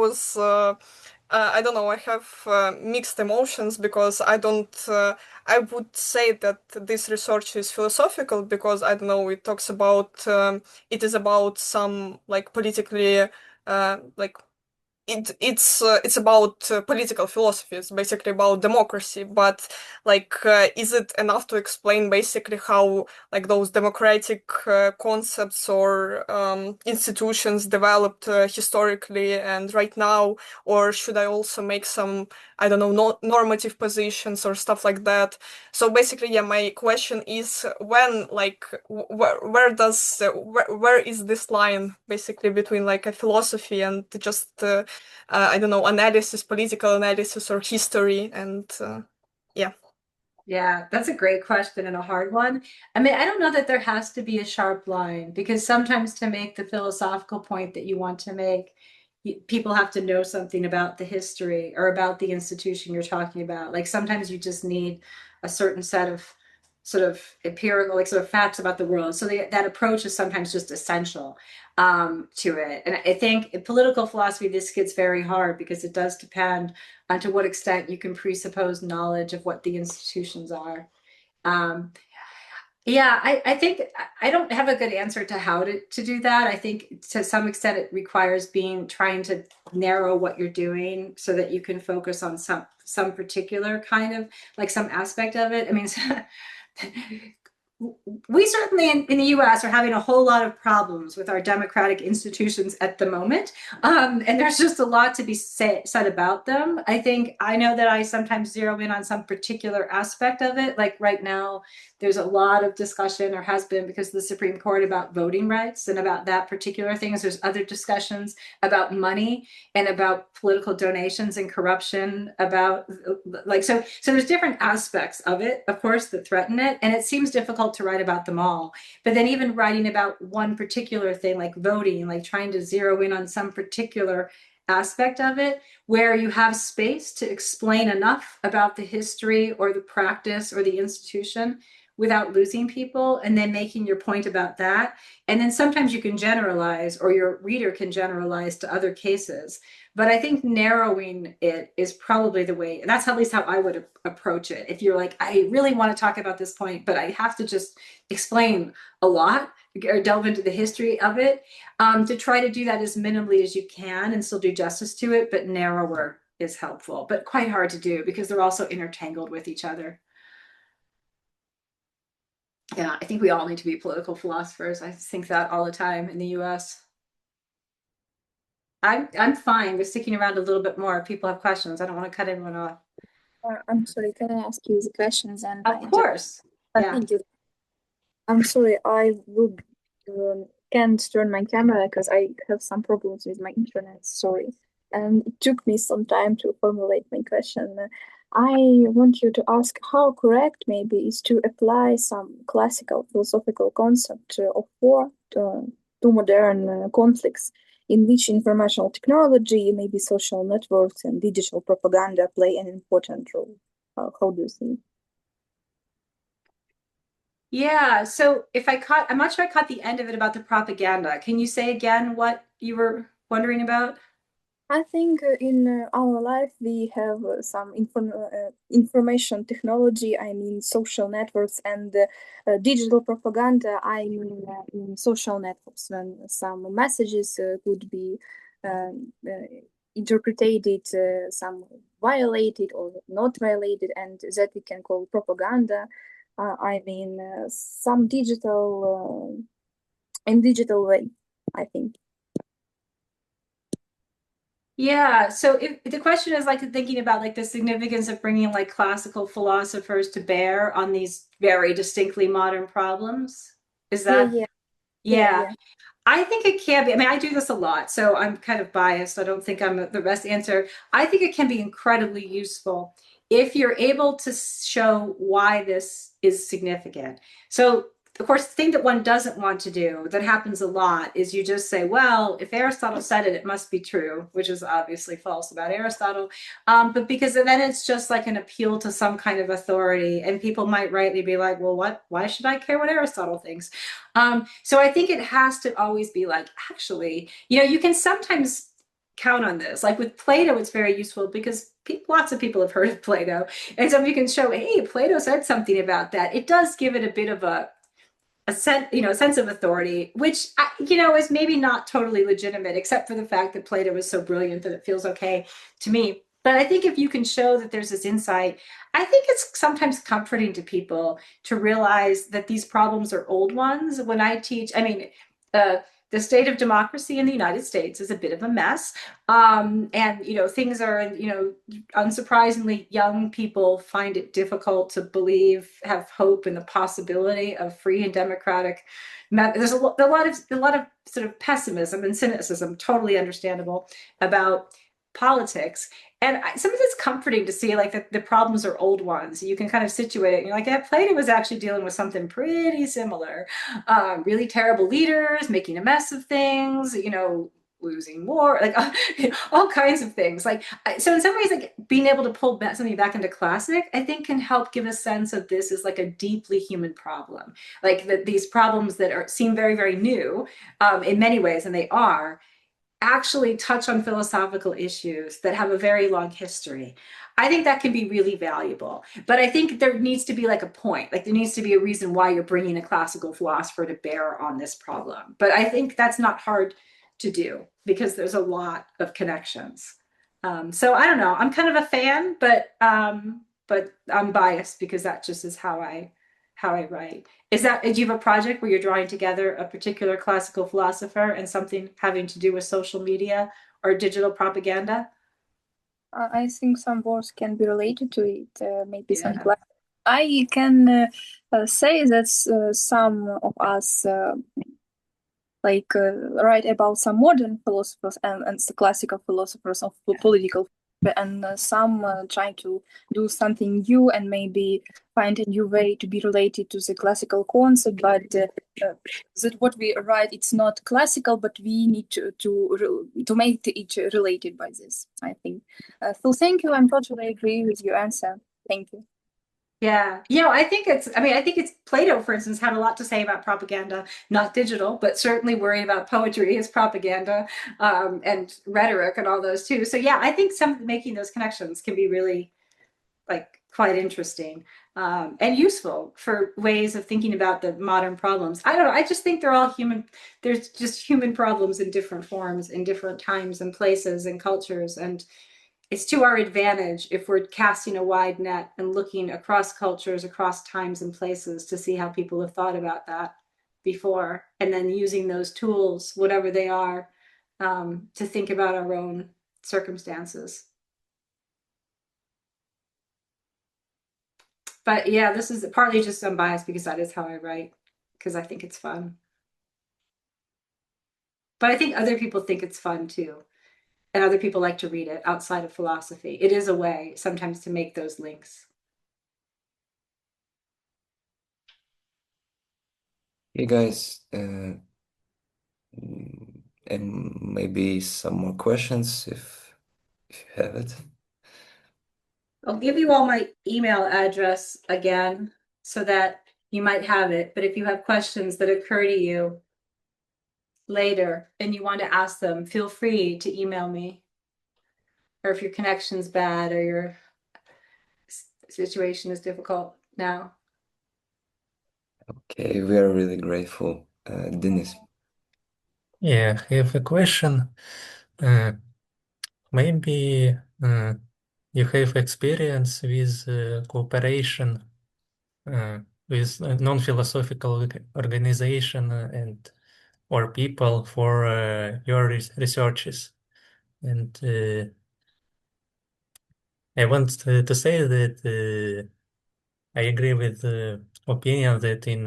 don't know, I have mixed emotions because I don't. I would say that this research is philosophical because I don't know. It talks about. It is about some politically. Like it's about political philosophy. It's basically about democracy, but is it enough to explain basically how those democratic concepts or institutions developed historically and right now, or should I also make some, I don't know, normative positions or stuff like that? So basically, yeah, my question is when where is this line basically between a philosophy and just I don't know, analysis, political analysis, or history, and yeah. Yeah, that's a great question and a hard one. I mean, I don't know that there has to be a sharp line because sometimes to make the philosophical point that you want to make, people have to know something about the history or about the institution you're talking about. Like sometimes you just need a certain set of sort of empirical, like sort of facts about the world. So that approach is sometimes just essential to it. And I think in political philosophy, this gets very hard because it does depend on to what extent you can presuppose knowledge of what the institutions are. Um, yeah, I think I don't have a good answer to how to do that. I think to some extent it requires trying to narrow what you're doing so that you can focus on some particular kind of like some aspect of it. I mean, we certainly in the US are having a whole lot of problems with our democratic institutions at the moment. And there's just a lot to be said about them. I know that I sometimes zero in on some particular aspect of it. Like right now, there's a lot of discussion, or has been because of the Supreme Court, about voting rights and about that particular things. There's other discussions about money and about political donations and corruption, about like so there's different aspects of it, of course, that threaten it, and it seems difficult to write about them all. But then even writing about one particular thing like voting, like trying to zero in on some particular aspect of it where you have space to explain enough about the history or the practice or the institution without losing people, and then making your point about that. And then sometimes you can generalize, or your reader can generalize to other cases. But I think narrowing it is probably the way, and that's at least how I would approach it. If you're like, I really want to talk about this point, but I have to just explain a lot or delve into the history of it, to try to do that as minimally as you can and still do justice to it, but narrower is helpful, but quite hard to do because they're also intertangled with each other. Yeah, I think we all need to be political philosophers. I think that all the time in the US. I'm fine with sticking around a little bit more if people have questions. I don't want to cut everyone off. I'm sorry, can I ask you the questions? And Of course. Yeah. thank you. I'm sorry, I will can't turn my camera because I have some problems with my internet. Sorry, and it took me some time to formulate my question. I want you to ask how correct maybe is to apply some classical philosophical concept of war to modern conflicts in which informational technology, maybe social networks and digital propaganda play an important role. How do you think? Yeah, so I'm not sure I caught the end of it about the propaganda. Can you say again what you were wondering about? I think in our life we have some information technology, I mean social networks, and digital propaganda, I mean in social networks, when some messages could be interpreted, some violated or not violated, and that we can call propaganda. I mean some digital in digital way, I think. Yeah, so if the question is like thinking about like the significance of bringing like classical philosophers to bear on these very distinctly modern problems, is that? Yeah. Yeah. I think it can be. I mean, I do this a lot, so I'm kind of biased. I don't think I'm the best answer. I think it can be incredibly useful if you're able to show why this is significant. So, of course, the thing that one doesn't want to do, that happens a lot, is you just say, well, if Aristotle said it, it must be true, which is obviously false about Aristotle. But because then it's just like an appeal to some kind of authority, and people might rightly be like, well, why should I care what Aristotle thinks? So I think it has to always be like, actually, you can sometimes count on this. Like with Plato, it's very useful because lots of people have heard of Plato. And so if you can show, hey, Plato said something about that, it does give it a bit of a sense of authority, which, is maybe not totally legitimate, except for the fact that Plato was so brilliant that it feels okay to me. But I think if you can show that there's this insight, I think it's sometimes comforting to people to realize that these problems are old ones. When I teach, the state of democracy in the United States is a bit of a mess. And, things are, unsurprisingly, young people find it difficult to believe, have hope in the possibility of free and democratic. There's a lot of sort of pessimism and cynicism, totally understandable, about politics. And sometimes it's comforting to see like the problems are old ones. You can kind of situate it. And you're like, yeah, Plato was actually dealing with something pretty similar. Really terrible leaders making a mess of things, losing war, like all kinds of things. Like, so in some ways, like being able to pull something back into classic, I think can help give a sense of this as like a deeply human problem. Like that these problems that seem very, very new in many ways, and they are, actually touch on philosophical issues that have a very long history. I think that can be really valuable. But I think there needs to be like a point, like there needs to be a reason why you're bringing a classical philosopher to bear on this problem. But I think that's not hard to do because there's a lot of connections. So I don't know. I'm kind of a fan, but I'm biased because that just is how I write. Do you have a project where you're drawing together a particular classical philosopher and something having to do with social media or digital propaganda? I think some words can be related to it. Maybe some. Yeah. I can say that some of us write about some modern philosophers and the classical philosophers of political, and some trying to do something new and maybe find a new way to be related to the classical concept. But that what we write, it's not classical, but we need to make it related by this, I think. So thank you. I'm totally agree with your answer. Thank you. Yeah. I think it's Plato, for instance, had a lot to say about propaganda, not digital, but certainly worrying about poetry as propaganda, and rhetoric and all those too. So yeah, I think making those connections can be really like quite interesting, and useful for ways of thinking about the modern problems. I don't know. I just think they're all human. There's just human problems in different forms, in different times and places and cultures. And it's to our advantage if we're casting a wide net and looking across cultures, across times and places to see how people have thought about that before, and then using those tools, whatever they are, to think about our own circumstances. But yeah, this is partly just unbiased because that is how I write, because I think it's fun. But I think other people think it's fun too. And other people like to read it outside of philosophy. It is a way sometimes to make those links. Hey guys, and maybe some more questions if you have it. I'll give you all my email address again so that you might have it. But if you have questions that occur to you later and you want to ask them, feel free to email me. Or if your connection's bad or your situation is difficult now. Okay, we are really grateful. Dennis. Yeah, I have a question. Maybe you have experience with cooperation with non-philosophical organization and or people for your researches. And I want to say that I agree with the opinion that in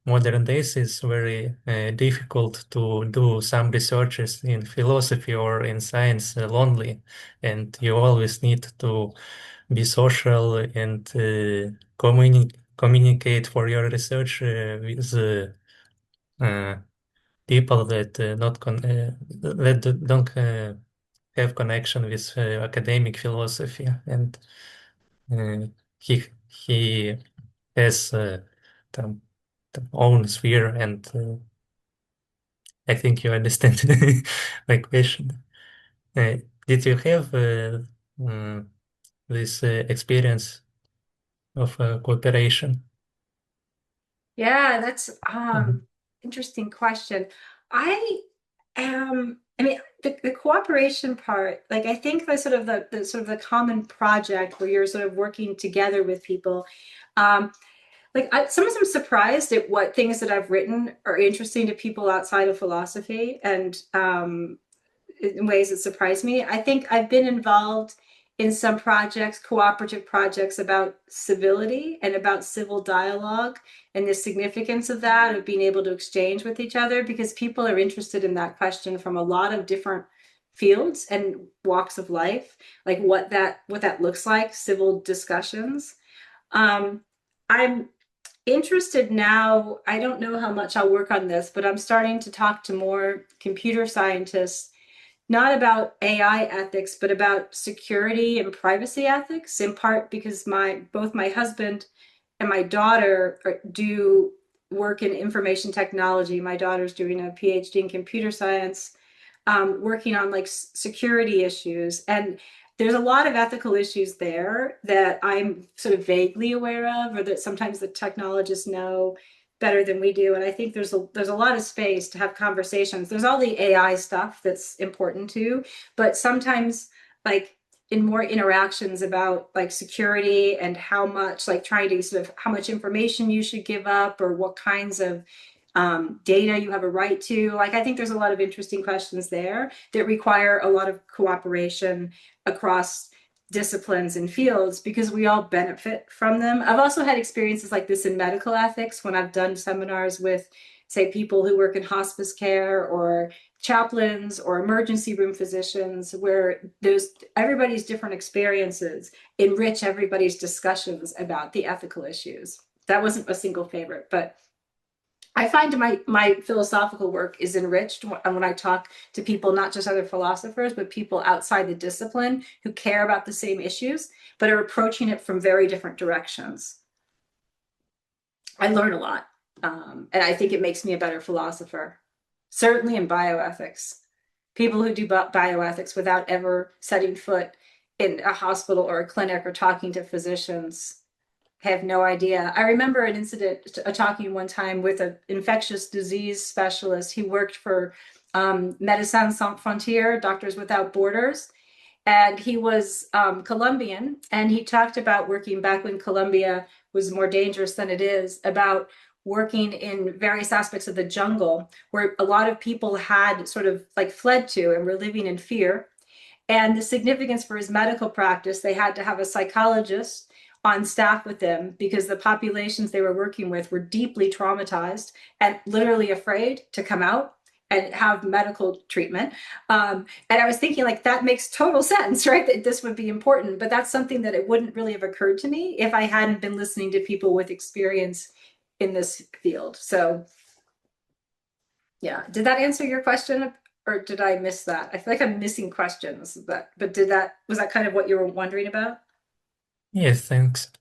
modern days it's very difficult to do some researches in philosophy or in science lonely, and you always need to be social and communicate for your research with people that that don't have connection with academic philosophy, and he has the own sphere, and I think you understand my question. Did you have this experience of cooperation? Yeah, that's Mhm. interesting question. I mean, the cooperation part, like I think the common project where you're sort of working together with people. Sometimes I'm surprised at what things that I've written are interesting to people outside of philosophy, and in ways that surprise me. I think I've been involved in some projects, cooperative projects about civility and about civil dialogue and the significance of that, of being able to exchange with each other, because people are interested in that question from a lot of different fields and walks of life, like what that looks like, civil discussions. I'm interested now. I don't know how much I'll work on this, but I'm starting to talk to more computer scientists not about AI ethics, but about security and privacy ethics, in part because both my husband and my daughter do work in information technology. My daughter's doing a PhD in computer science, working on like security issues. And there's a lot of ethical issues there that I'm sort of vaguely aware of, or that sometimes the technologists know better than we do. And I think there's a lot of space to have conversations. There's all the AI stuff that's important too, but sometimes like in more interactions about like security and how much, like trying to sort of how much information you should give up or what kinds of data you have a right to. Like, I think there's a lot of interesting questions there that require a lot of cooperation across disciplines and fields because we all benefit from them. I've also had experiences like this in medical ethics when I've done seminars with, say, people who work in hospice care or chaplains or emergency room physicians, where everybody's different experiences enrich everybody's discussions about the ethical issues. That wasn't a single favorite, but I find my philosophical work is enriched when I talk to people, not just other philosophers, but people outside the discipline who care about the same issues, but are approaching it from very different directions. I learn a lot, and I think it makes me a better philosopher. Certainly in bioethics. People who do bioethics without ever setting foot in a hospital or a clinic or talking to physicians have no idea. I remember an incident, talking one time with an infectious disease specialist. He worked for Médecins Sans Frontières, Doctors Without Borders, and he was Colombian. And he talked about working back when Colombia was more dangerous than it is, about working in various aspects of the jungle where a lot of people had sort of like fled to and were living in fear. And the significance for his medical practice, they had to have a psychologist on staff with them because the populations they were working with were deeply traumatized and literally afraid to come out and have medical treatment. And I was thinking, like, that makes total sense, right? That this would be important, but that's something that it wouldn't really have occurred to me if I hadn't been listening to people with experience in this field. So yeah, did that answer your question? Or did I miss that? I feel like I'm missing questions, but was that kind of what you were wondering about? Yes, thanks.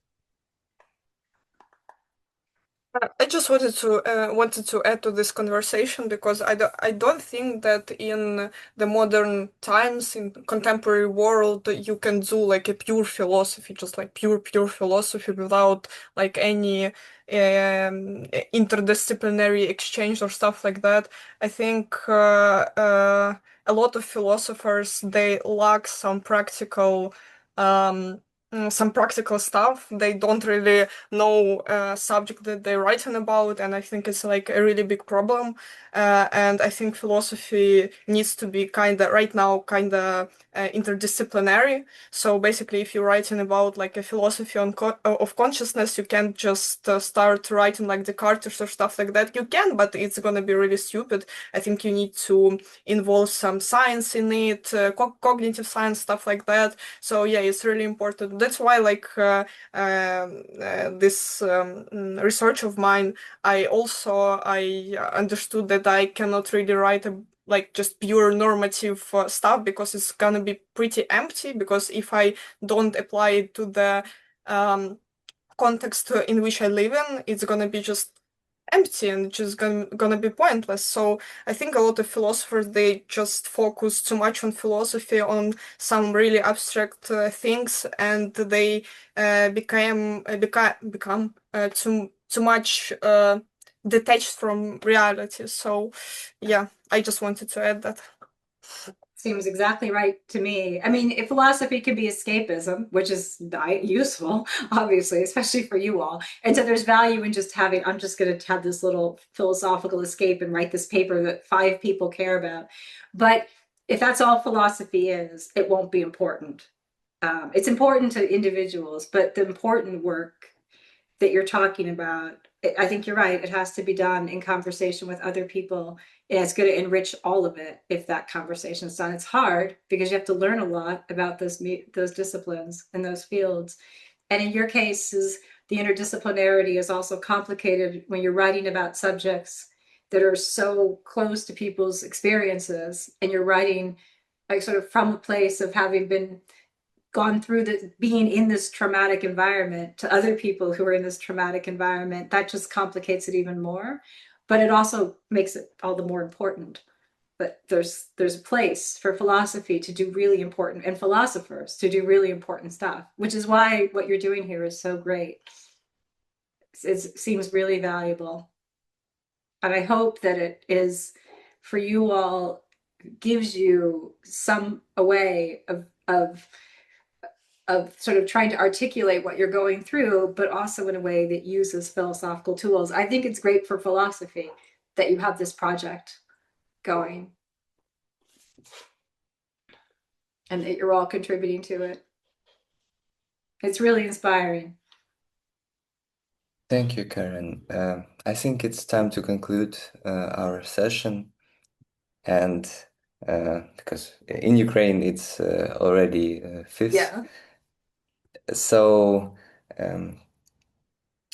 I just wanted to add to this conversation because I don't think that in the modern times, in contemporary world, you can do like a pure philosophy, just like pure philosophy without like any interdisciplinary exchange or stuff like that. I think a lot of philosophers, they lack some practical stuff. They don't really know subject that they're writing about, and I think it's like a really big problem. And I think philosophy needs to be right now interdisciplinary. So basically, if you're writing about like a philosophy of consciousness, you can't just start writing like Descartes or stuff like that. You can, but it's gonna be really stupid. I think you need to involve some science in it, cognitive science, stuff like that. So yeah, it's really important. That's why like this research of mine, I understood that I cannot really write like just pure normative stuff because it's gonna be pretty empty, because if I don't apply it to the context in which I live in, it's gonna be just empty and just gonna be pointless. So I think a lot of philosophers, they just focus too much on philosophy, on some really abstract things, and they become too much detached from reality. So yeah, I just wanted to add that. Seems exactly right to me. I mean, if philosophy can be escapism, which is useful, obviously, especially for you all. And so there's value in just having, I'm just going to have this little philosophical escape and write this paper that 5 people care about. But if that's all philosophy is, it won't be important. It's important to individuals, but the important work that you're talking about, I think you're right. It has to be done in conversation with other people. And it's going to enrich all of it if that conversation is done. It's hard because you have to learn a lot about those disciplines and those fields. And in your cases, the interdisciplinarity is also complicated when you're writing about subjects that are so close to people's experiences, and you're writing like sort of from a place of having been gone through being in this traumatic environment to other people who are in this traumatic environment, that just complicates it even more. But it also makes it all the more important. But there's a place for philosophy to do really important, and philosophers to do really important stuff, which is why what you're doing here is so great. It seems really valuable. And I hope that it is for you all, gives you a way of sort of trying to articulate what you're going through, but also in a way that uses philosophical tools. I think it's great for philosophy that you have this project going and that you're all contributing to it. It's really inspiring. Thank you, Karen. I think it's time to conclude our session. And because in Ukraine it's already 5th. Yeah. So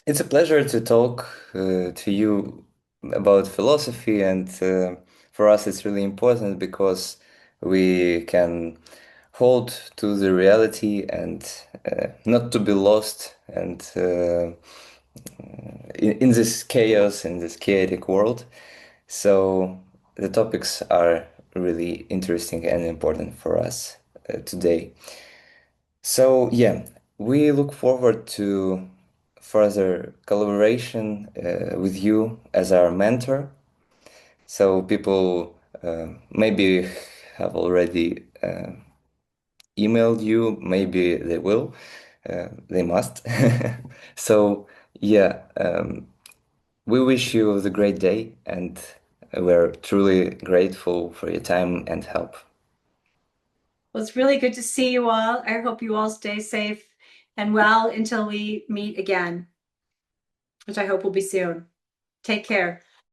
it's a pleasure to talk to you about philosophy, and for us it's really important because we can hold to the reality and not to be lost and in this chaos, in this chaotic world. So the topics are really interesting and important for us today. So yeah, we look forward to further collaboration with you as our mentor. So people maybe have already emailed you, maybe they will, they must. So yeah, we wish you the great day, and we're truly grateful for your time and help. Well, it's really good to see you all. I hope you all stay safe and well until we meet again, which I hope will be soon. Take care.